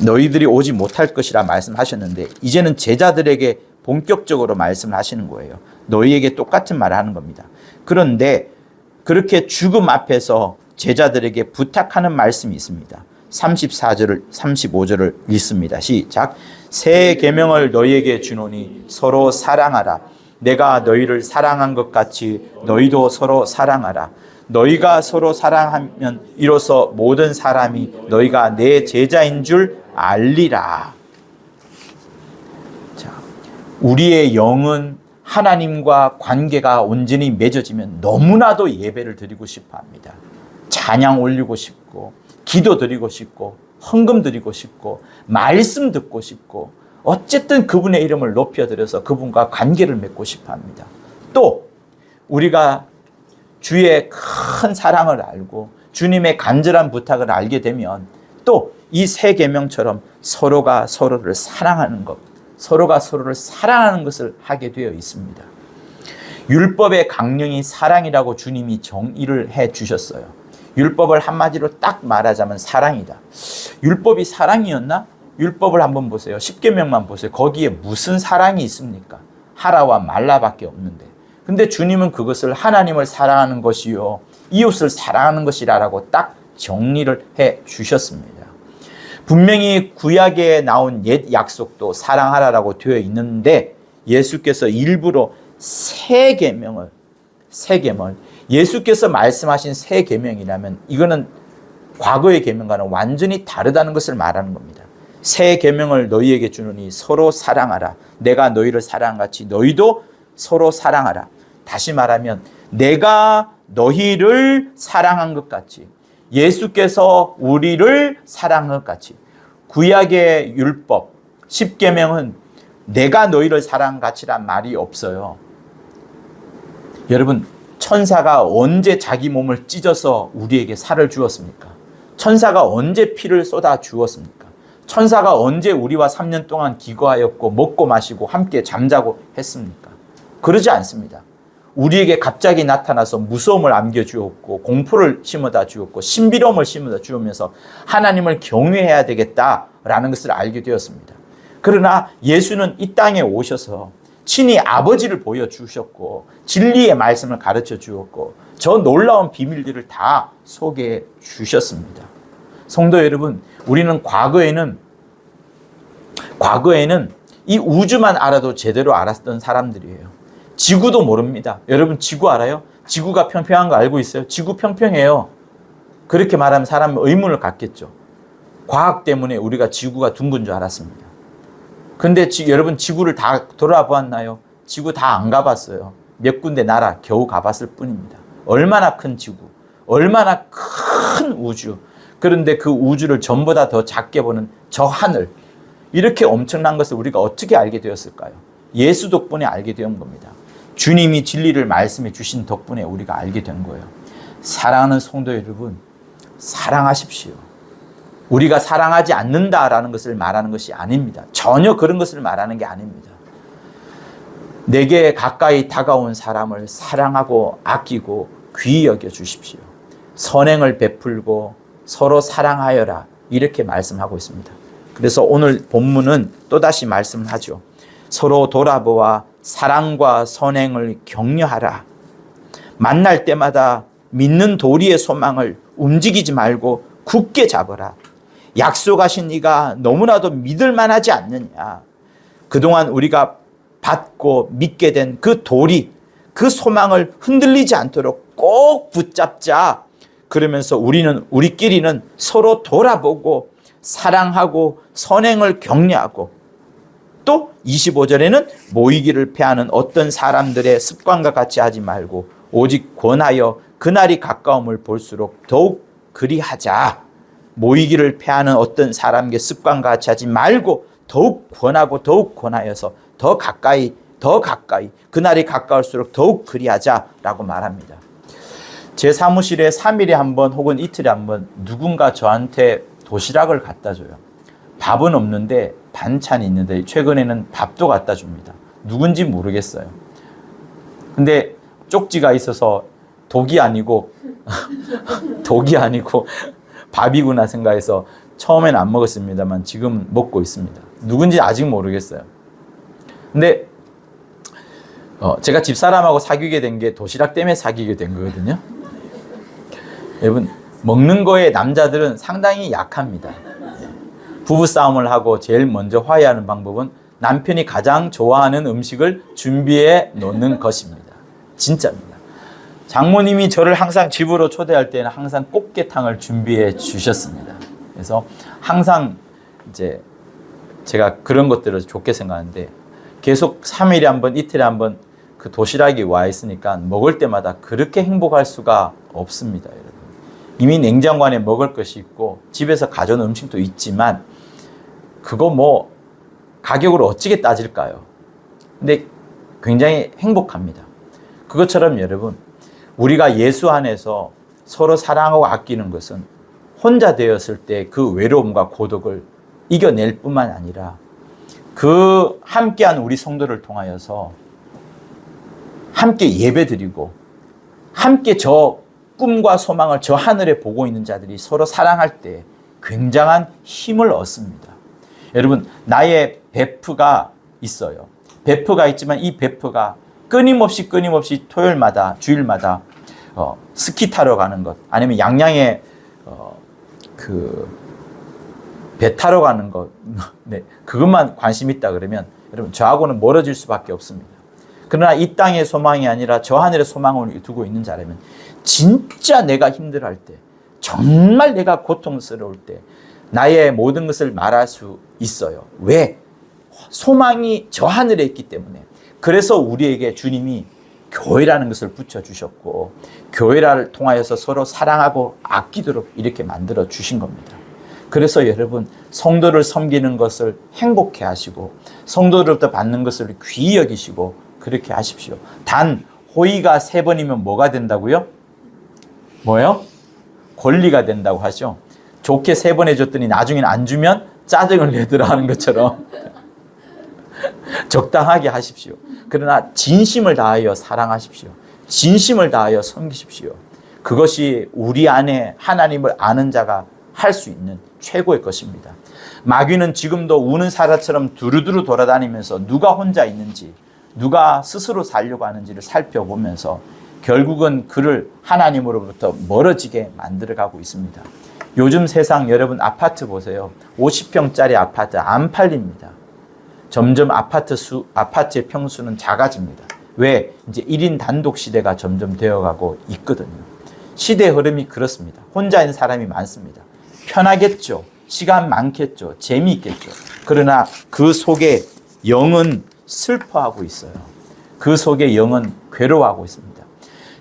너희들이 오지 못할 것이라 말씀하셨는데 이제는 제자들에게 본격적으로 말씀을 하시는 거예요. 너희에게 똑같은 말을 하는 겁니다. 그런데 그렇게 죽음 앞에서 제자들에게 부탁하는 말씀이 있습니다. 34절을 35절을 읽습니다. 시작. 새 계명을 너희에게 주노니 서로 사랑하라. 내가 너희를 사랑한 것 같이 너희도 서로 사랑하라. 너희가 서로 사랑하면 이로써 모든 사람이 너희가 내 제자인 줄 알리라. 자, 우리의 영은 하나님과 관계가 온전히 맺어지면 너무나도 예배를 드리고 싶어 합니다. 찬양 올리고 싶고 기도 드리고 싶고 헌금 드리고 싶고 말씀 듣고 싶고 어쨌든 그분의 이름을 높여드려서 그분과 관계를 맺고 싶어 합니다. 또 우리가 주의 큰 사랑을 알고 주님의 간절한 부탁을 알게 되면 또 이 새 계명처럼 서로가 서로를 사랑하는 것, 서로가 서로를 사랑하는 것을 하게 되어 있습니다. 율법의 강령이 사랑이라고 주님이 정의를 해 주셨어요. 율법을 한마디로 딱 말하자면 사랑이다. 율법이 사랑이었나? 율법을 한번 보세요. 10계명만 보세요. 거기에 무슨 사랑이 있습니까? 하라와 말라밖에 없는데. 근데 주님은 그것을 하나님을 사랑하는 것이요 이웃을 사랑하는 것이라고 딱 정리를 해 주셨습니다. 분명히 구약에 나온 옛 약속도 사랑하라라고 되어 있는데 예수께서 일부러 새 계명을 예수께서 말씀하신 새 계명이라면 이거는 과거의 계명과는 완전히 다르다는 것을 말하는 겁니다. 새 계명을 너희에게 주노니 서로 사랑하라. 내가 너희를 사랑한 같이 너희도 서로 사랑하라. 다시 말하면 내가 너희를 사랑한 것 같이 예수께서 우리를 사랑한 것 같이 구약의 율법 10계명은 내가 너희를 사랑한 같이란 말이 없어요. 여러분, 천사가 언제 자기 몸을 찢어서 우리에게 살을 주었습니까? 천사가 언제 피를 쏟아 주었습니까? 천사가 언제 우리와 3년 동안 기거하였고 먹고 마시고 함께 잠자고 했습니까? 그러지 않습니다. 우리에게 갑자기 나타나서 무서움을 안겨주었고 공포를 심어다 주었고 신비로움을 심어다 주면서 하나님을 경외해야 되겠다라는 것을 알게 되었습니다. 그러나 예수는 이 땅에 오셔서 친히 아버지를 보여주셨고 진리의 말씀을 가르쳐 주었고 저 놀라운 비밀들을 다 소개해 주셨습니다. 성도 여러분, 우리는 과거에는 이 우주만 알아도 제대로 알았던 사람들이에요. 지구도 모릅니다. 여러분, 지구 알아요? 지구가 평평한 거 알고 있어요? 지구 평평해요. 그렇게 말하면 사람은 의문을 갖겠죠. 과학 때문에 우리가 지구가 둥근 줄 알았습니다. 근데 여러분, 지구를 다 돌아보았나요? 지구 다 안 가봤어요. 몇 군데 나라 겨우 가봤을 뿐입니다. 얼마나 큰 지구, 얼마나 큰 우주. 그런데 그 우주를 전보다 더 작게 보는 저 하늘, 이렇게 엄청난 것을 우리가 어떻게 알게 되었을까요? 예수 덕분에 알게 된 겁니다. 주님이 진리를 말씀해 주신 덕분에 우리가 알게 된 거예요. 사랑하는 성도 여러분, 사랑하십시오. 우리가 사랑하지 않는다라는 것을 말하는 것이 아닙니다. 전혀 그런 것을 말하는 게 아닙니다. 내게 가까이 다가온 사람을 사랑하고 아끼고 귀히 여겨 주십시오. 선행을 베풀고 서로 사랑하여라, 이렇게 말씀하고 있습니다. 그래서 오늘 본문은 또다시 말씀을 하죠. 서로 돌아보아 사랑과 선행을 격려하라. 만날 때마다 믿는 도리의 소망을 움직이지 말고 굳게 잡아라. 약속하신 이가 너무나도 믿을 만하지 않느냐. 그동안 우리가 받고 믿게 된 그 도리, 그 소망을 흔들리지 않도록 꼭 붙잡자. 그러면서 우리끼리는 서로 돌아보고 사랑하고 선행을 격려하고 또 25절에는 모이기를 패하는 어떤 사람들의 습관과 같이 하지 말고 오직 권하여 그날이 가까움을 볼수록 더욱 그리하자. 모이기를 패하는 어떤 사람의 습관과 같이 하지 말고 더욱 권하고 더욱 권하여서 더 가까이 그날이 가까울수록 더욱 그리하자라고 말합니다. 제 사무실에 3일에 한 번 혹은 이틀에 한 번 누군가 저한테 도시락을 갖다 줘요. 밥은 없는데 반찬이 있는데 최근에는 밥도 갖다 줍니다. 누군지 모르겠어요. 근데 쪽지가 있어서 독이 아니고 밥이구나 생각해서 처음엔 안 먹었습니다만 지금 먹고 있습니다. 누군지 아직 모르겠어요. 근데 제가 집사람하고 사귀게 된 게 도시락 때문에 사귀게 된 거거든요. 여러분, 먹는 거에 남자들은 상당히 약합니다. 부부싸움을 하고 제일 먼저 화해하는 방법은 남편이 가장 좋아하는 음식을 준비해 놓는 것입니다. 진짜입니다. 장모님이 저를 항상 집으로 초대할 때는 항상 꽃게탕을 준비해 주셨습니다. 그래서 항상 이제 제가 그런 것들을 좋게 생각하는데 계속 3일에 한 번, 이틀에 한 번 그 도시락이 와 있으니까 먹을 때마다 그렇게 행복할 수가 없습니다, 여러분. 이미 냉장고 안에 먹을 것이 있고 집에서 가져온 음식도 있지만 그거 뭐 가격으로 어찌게 따질까요? 근데 굉장히 행복합니다. 그것처럼 여러분, 우리가 예수 안에서 서로 사랑하고 아끼는 것은 혼자 되었을 때 그 외로움과 고독을 이겨낼 뿐만 아니라 그 함께한 우리 성도를 통하여서 함께 예배드리고 함께 저 꿈과 소망을 저 하늘에 보고 있는 자들이 서로 사랑할 때 굉장한 힘을 얻습니다. 여러분, 나의 베프가 있어요. 베프가 있지만 이 베프가 끊임없이 토요일마다 주일마다 스키 타러 가는 것, 아니면 양양에 그 배 타러 가는 것, 네, 그것만 관심 있다 그러면 여러분 저하고는 멀어질 수밖에 없습니다. 그러나 이 땅의 소망이 아니라 저 하늘의 소망을 두고 있는 자라면 진짜 내가 힘들어할 때, 정말 내가 고통스러울 때 나의 모든 것을 말할 수 있어요. 왜? 소망이 저 하늘에 있기 때문에. 그래서 우리에게 주님이 교회라는 것을 붙여주셨고 교회를 통하여서 서로 사랑하고 아끼도록 이렇게 만들어 주신 겁니다. 그래서 여러분 성도를 섬기는 것을 행복해 하시고 성도로부터 받는 것을 귀히 여기시고 그렇게 하십시오. 단 호의가 3번이면 뭐가 된다고요? 뭐요? 권리가 된다고 하죠. 좋게 3번 해줬더니 나중에는 안 주면 짜증을 내더라 하는 것처럼 적당하게 하십시오. 그러나 진심을 다하여 사랑하십시오. 진심을 다하여 섬기십시오. 그것이 우리 안에 하나님을 아는 자가 할 수 있는 최고의 것입니다. 마귀는 지금도 우는 사자처럼 두루두루 돌아다니면서 누가 혼자 있는지, 누가 스스로 살려고 하는지를 살펴보면서 결국은 그를 하나님으로부터 멀어지게 만들어가고 있습니다. 요즘 세상 여러분 아파트 보세요. 50평짜리 아파트 안 팔립니다. 점점 아파트의 평수는 작아집니다. 왜? 이제 1인 단독 시대가 점점 되어가고 있거든요. 시대의 흐름이 그렇습니다. 혼자 있는 사람이 많습니다. 편하겠죠. 시간 많겠죠. 재미있겠죠. 그러나 그 속에 영은 슬퍼하고 있어요. 그 속에 영은 괴로워하고 있습니다.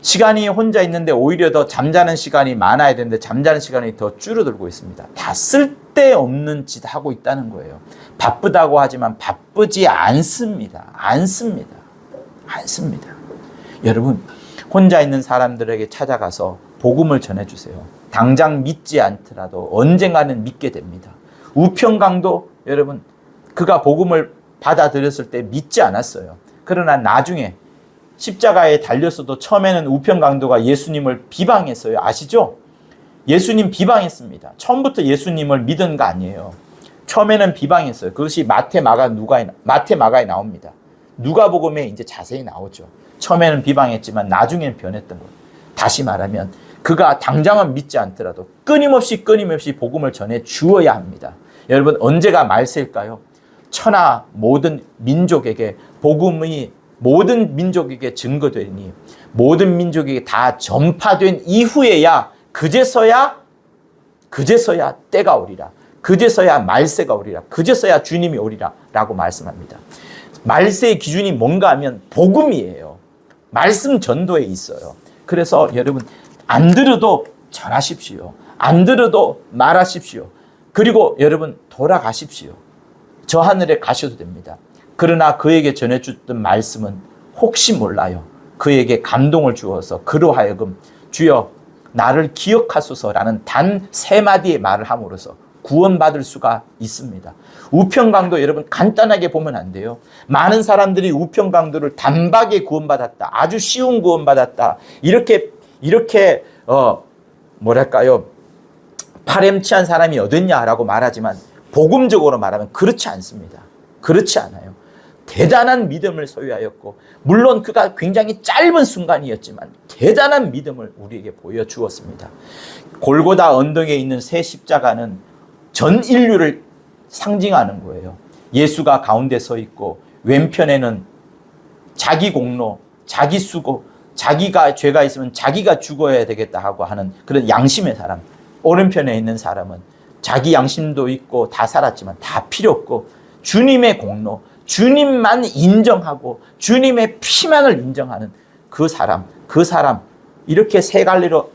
시간이 혼자 있는데 오히려 더 잠자는 시간이 많아야 되는데 잠자는 시간이 더 줄어들고 있습니다. 다 쓸데없는 짓 하고 있다는 거예요. 바쁘다고 하지만 바쁘지 않습니다. 않습니다. 여러분 혼자 있는 사람들에게 찾아가서 복음을 전해주세요. 당장 믿지 않더라도 언젠가는 믿게 됩니다. 우평강도 여러분 그가 복음을 받아들였을 때 믿지 않았어요. 그러나 나중에 십자가에 달렸어도 처음에는 우평강도가 예수님을 비방했어요. 아시죠? 예수님 비방했습니다. 처음부터 예수님을 믿은 거 아니에요. 처음에는 비방했어요. 그것이 마태 마가에 나옵니다. 누가복음에 이제 자세히 나오죠. 처음에는 비방했지만 나중에는 변했던 거예요. 다시 말하면 그가 당장은 믿지 않더라도 끊임없이 복음을 전해 주어야 합니다. 여러분 언제가 말세일까요? 천하 모든 민족에게 복음이 모든 민족에게 증거되니 모든 민족에게 다 전파된 이후에야 그제서야 때가 오리라. 그제서야 말세가 오리라. 그제서야 주님이 오리라 라고 말씀합니다. 말세의 기준이 뭔가 하면 복음이에요. 말씀 전도에 있어요. 그래서 여러분 안 들어도 전하십시오. 안 들어도 말하십시오. 그리고 여러분 돌아가십시오. 저 하늘에 가셔도 됩니다. 그러나 그에게 전해줬던 말씀은 혹시 몰라요. 그에게 감동을 주어서 그로 하여금 주여 나를 기억하소서라는 단 3마디의 말을 함으로써 구원받을 수가 있습니다. 우평강도 여러분 간단하게 보면 안 돼요. 많은 사람들이 우평강도를 단박에 구원받았다. 아주 쉬운 구원받았다. 이렇게 뭐랄까요? 파렴치한 사람이 어딨냐라고 말하지만 복음적으로 말하면 그렇지 않습니다. 그렇지 않아요. 대단한 믿음을 소유하였고 물론 그가 굉장히 짧은 순간이었지만 대단한 믿음을 우리에게 보여주었습니다. 골고다 언덕에 있는 새 십자가는 전 인류를 상징하는 거예요. 예수가 가운데 서 있고 왼편에는 자기 공로, 자기 수고, 자기가 죄가 있으면 자기가 죽어야 되겠다 하고 하는 그런 양심의 사람. 오른편에 있는 사람은 자기 양심도 있고 다 살았지만 다 필요 없고 주님의 공로, 주님만 인정하고 주님의 피만을 인정하는 그 사람 이렇게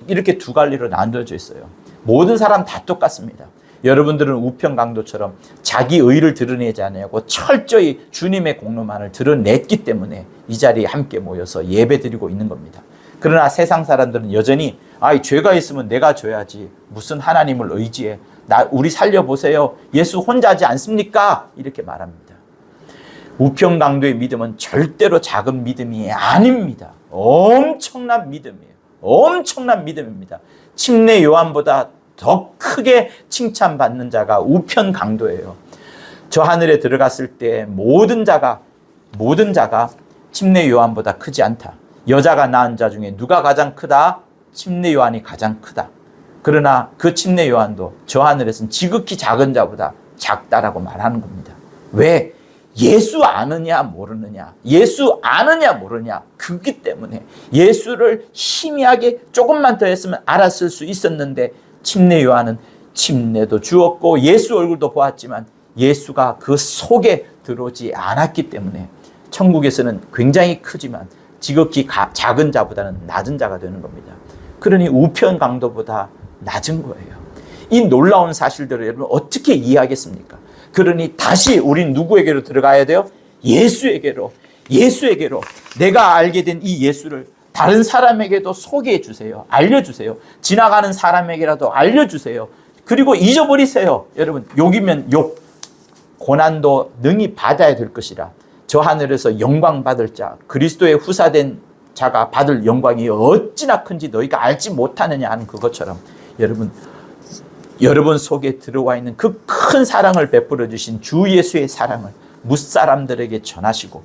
이렇게 2갈래로 나눠져 있어요. 모든 사람 다 똑같습니다. 여러분들은 우평강도처럼 자기 의를 드러내지 않고 철저히 주님의 공로만을 드러냈기 때문에 이 자리에 함께 모여서 예배드리고 있는 겁니다. 그러나 세상 사람들은 여전히 죄가 있으면 내가 줘야지 무슨 하나님을 의지해 우리 살려보세요. 예수 혼자 하지 않습니까? 이렇게 말합니다. 우평강도의 믿음은 절대로 작은 믿음이 아닙니다. 엄청난 믿음이에요. 엄청난 믿음입니다. 침례 요한보다 더 크게 칭찬받는 자가 우평강도예요. 저 하늘에 들어갔을 때 모든 자가 침례 요한보다 크지 않다. 여자가 낳은 자 중에 누가 가장 크다? 침례 요한이 가장 크다. 그러나 그 침례 요한도 저 하늘에서는 지극히 작은 자보다 작다라고 말하는 겁니다. 왜? 예수 아느냐 모르느냐, 예수 아느냐 모르냐, 그렇기 때문에 예수를 희미하게 조금만 더 했으면 알았을 수 있었는데, 침례 요한은 침례도 주었고 예수 얼굴도 보았지만 예수가 그 속에 들어오지 않았기 때문에 천국에서는 굉장히 크지만 지극히 작은 자보다는 낮은 자가 되는 겁니다. 그러니 우편 강도보다 낮은 거예요. 이 놀라운 사실들을 여러분 어떻게 이해하겠습니까? 그러니 다시 우린 누구에게로 들어가야 돼요? 예수에게로. 예수에게로. 내가 알게 된 이 예수를 다른 사람에게도 소개해 주세요. 알려주세요. 지나가는 사람에게라도 알려주세요. 그리고 잊어버리세요. 여러분, 욕이면 욕, 고난도 능히 받아야 될 것이라. 저 하늘에서 영광 받을 자, 그리스도의 후사된 자가 받을 영광이 어찌나 큰지 너희가 알지 못하느냐 하는 그것처럼, 여러분 속에 들어와 있는 그 큰 사랑을 베풀어 주신 주 예수의 사랑을 무사람들에게 전하시고,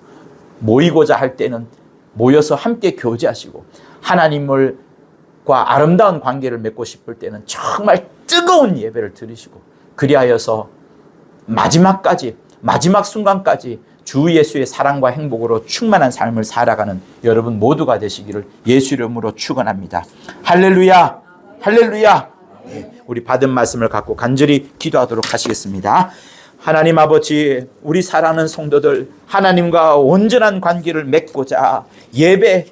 모이고자 할 때는 모여서 함께 교제하시고, 하나님과 아름다운 관계를 맺고 싶을 때는 정말 뜨거운 예배를 드리시고, 그리하여서 마지막 순간까지 주 예수의 사랑과 행복으로 충만한 삶을 살아가는 여러분 모두가 되시기를 예수 이름으로 축원합니다. 할렐루야, 할렐루야. 우리 받은 말씀을 갖고 간절히 기도하도록 하시겠습니다. 하나님 아버지, 우리 사랑하는 성도들, 하나님과 온전한 관계를 맺고자 예배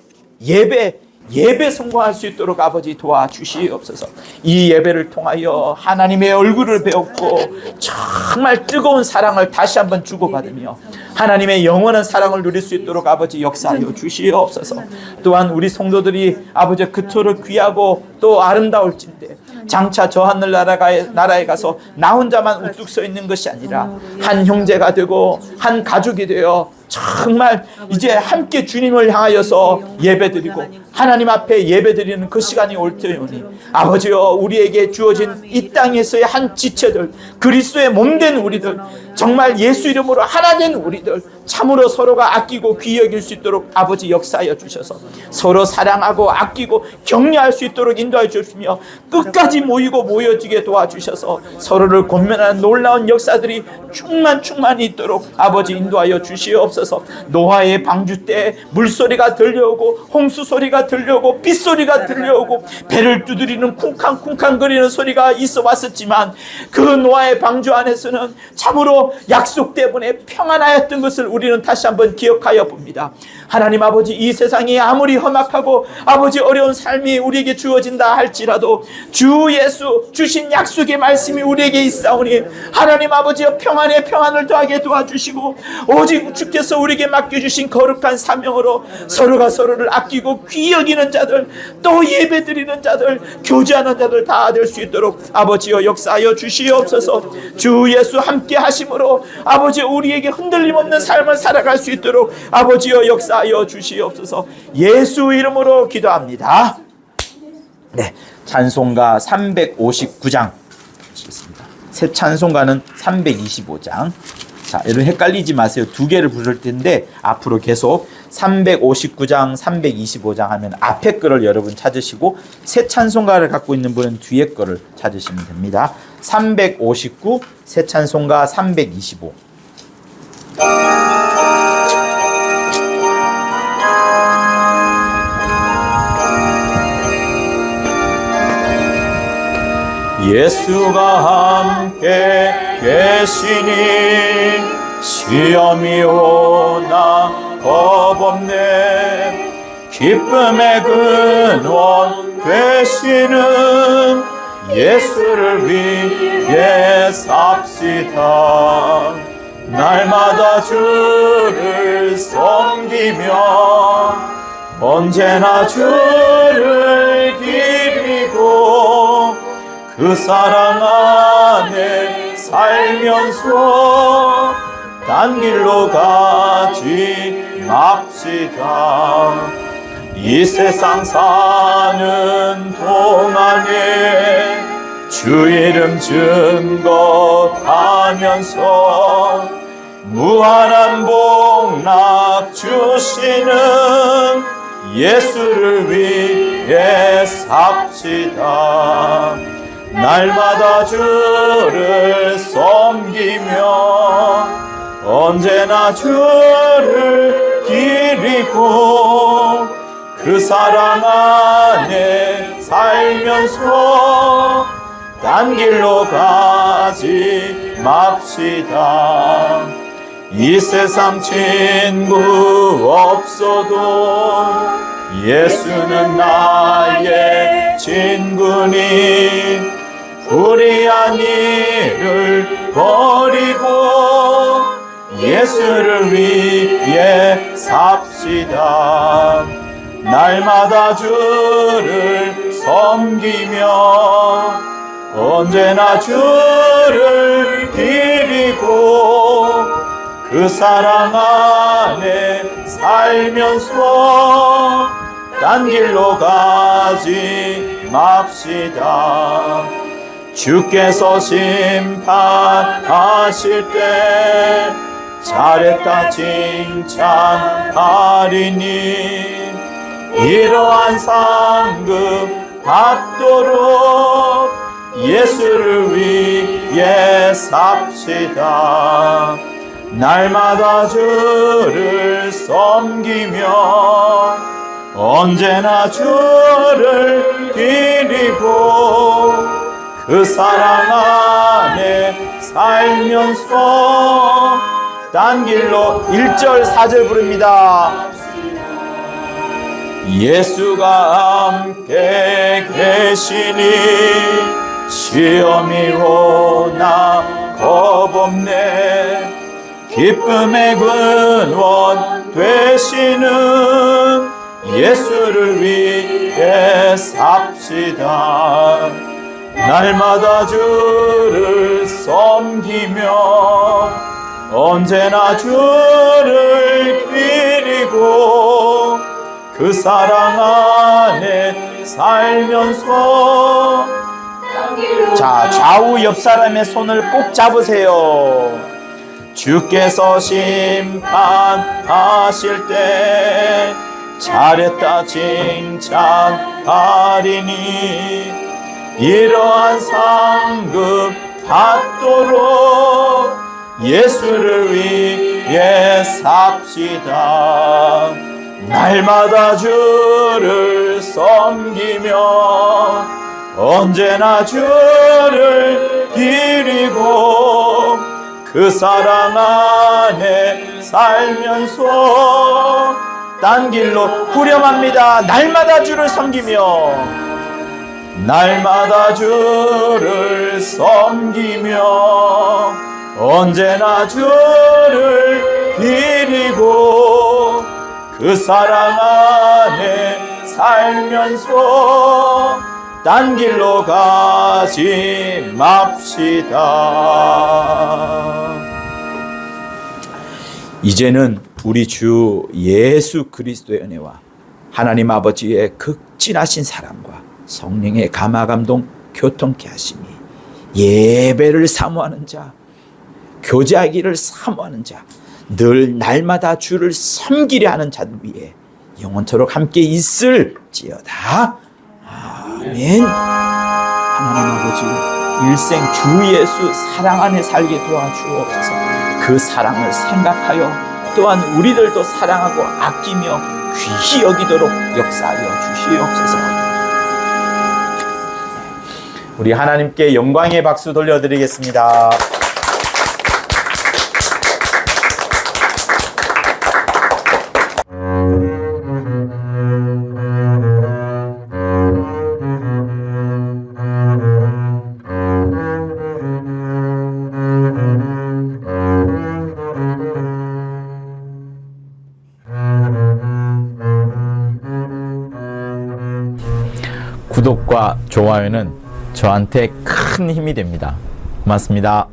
성공할 수 있도록 아버지 도와주시옵소서. 이 예배를 통하여 하나님의 얼굴을 배웠고 정말 뜨거운 사랑을 다시 한번 주고받으며 하나님의 영원한 사랑을 누릴 수 있도록 아버지 역사하여 주시옵소서. 또한 우리 성도들이 아버지 그토록 귀하고 또 아름다울진데 장차 저 하늘 나라에 가서 나 혼자만 우뚝 서 있는 것이 아니라 한 형제가 되고 한 가족이 되어 정말 이제 함께 주님을 향하여서 예배드리고 하나님 앞에 예배드리는 그 시간이 올 때오니 아버지여, 우리에게 주어진 이 땅에서의 한 지체들, 그리스도의 몸된 우리들, 정말 예수 이름으로 하나 된 우리들, 참으로 서로가 아끼고 귀히 여길 수 있도록 아버지 역사하여 주셔서 서로 사랑하고 아끼고 격려할 수 있도록 인도하여 주시며 끝까지 모여지게 도와주셔서 서로를 권면하는 놀라운 역사들이 충만히 있도록 아버지 인도하여 주시옵소서. 노아의 방주 때 물소리가 들려오고 홍수 소리가 들려오고 빗소리가 들려오고 배를 두드리는 쿵쾅쿵쾅 거리는 소리가 있어 왔었지만 그 노아의 방주 안에서는 참으로 약속 때문에 평안하였던 것을 우리는 다시 한번 기억하여 봅니다. 하나님 아버지, 이 세상이 아무리 험악하고 아버지 어려운 삶이 우리에게 주어진다 할지라도 주 예수 주신 약속의 말씀이 우리에게 있사오니 하나님 아버지여, 평안에 평안을 더하게 도와주시고 오직 주께서 우리에게 맡겨주신 거룩한 사명으로 서로가 서로를 아끼고 귀히 여기는 자들, 또 예배드리는 자들, 교제하는 자들 다 될 수 있도록 아버지여 역사하여 주시옵소서. 주 예수 함께 하심으로 아버지 우리에게 흔들림 없는 삶을 살아갈 수 있도록 아버지여 역사하여 주시옵소서. 예수 이름으로 기도합니다. 네, 찬송가 359장 보시겠습니다. 새 찬송가는 325장. 자, 여러분 헷갈리지 마세요. 두 개를 부를 텐데 앞으로 계속 359장, 325장 하면 앞에 거를 여러분 찾으시고 새 찬송가를 갖고 있는 분은 뒤에 거를 찾으시면 됩니다. 359, 새 찬송가 325. 예수가 함께 계시니 시험이 오나 겁없네. 기쁨의 근원 되시는 예수를 위해 삽시다. 날마다 주를 섬기며 언제나 주를 기리고 그 사랑 안에 살면서 딴 길로 가지 맙시다. 이 세상 사는 동안에 주 이름 증거하면서 무한한 복락 주시는 예수를 위해 삽시다. 날마다 주를 섬기며 언제나 주를 기리고 그 사랑 안에 살면서 딴 길로 가지 맙시다. 이 세상 친구 없어도 예수는 나의 친구니 불의한 일을 버리고 예수를 위해 삽시다. 날마다 주를 섬기며 언제나 주를 기리고 그 사랑 안에 살면서 딴 길로 가지 맙시다. 주께서 심판하실 때 잘했다 칭찬하리니 이러한 상급 받도록 예수를 위해 삽시다. 날마다 주를 섬기며 언제나 주를 기리고 그 사랑 안에 살면서 딴 길로 1절 4절 부릅니다. 예수가 함께 계시니 시험이 오나 겁없네. 기쁨의 근원 되시는 예수를 위해 삽시다. 날마다 주를 섬기며 언제나 주를 기리고 그 사랑 안에 살면서 자, 좌우 옆 사람의 손을 꼭 잡으세요. 주께서 심판하실 때 잘했다 칭찬하리니 이러한 상급 받도록 예수를 위해 삽시다. 날마다 주를 섬기며 언제나 주를 기리고 그 사랑 안에 살면서 딴 길로 후렴합니다. 날마다 주를 섬기며 날마다 주를 섬기며 언제나 주를 기리고 그 사랑 안에 살면서 딴 길로 가지 맙시다. 이제는 우리 주 예수 그리스도의 은혜와 하나님 아버지의 극진하신 사랑과 성령의 감화감동 교통케 하심이 예배를 사모하는 자, 교제하기를 사모하는 자, 늘 날마다 주를 섬기려 하는 자들 위해 영원토록 함께 있을지어다. 아멘. 하나님 아버지, 일생 주 예수 사랑 안에 살게 도와주옵소서. 그 사랑을 생각하여 또한 우리들도 사랑하고 아끼며 귀히 여기도록 역사하여 주시옵소서. 우리 하나님께 영광의 박수 돌려드리겠습니다. 구독과 좋아요는 저한테 큰 힘이 됩니다. 고맙습니다.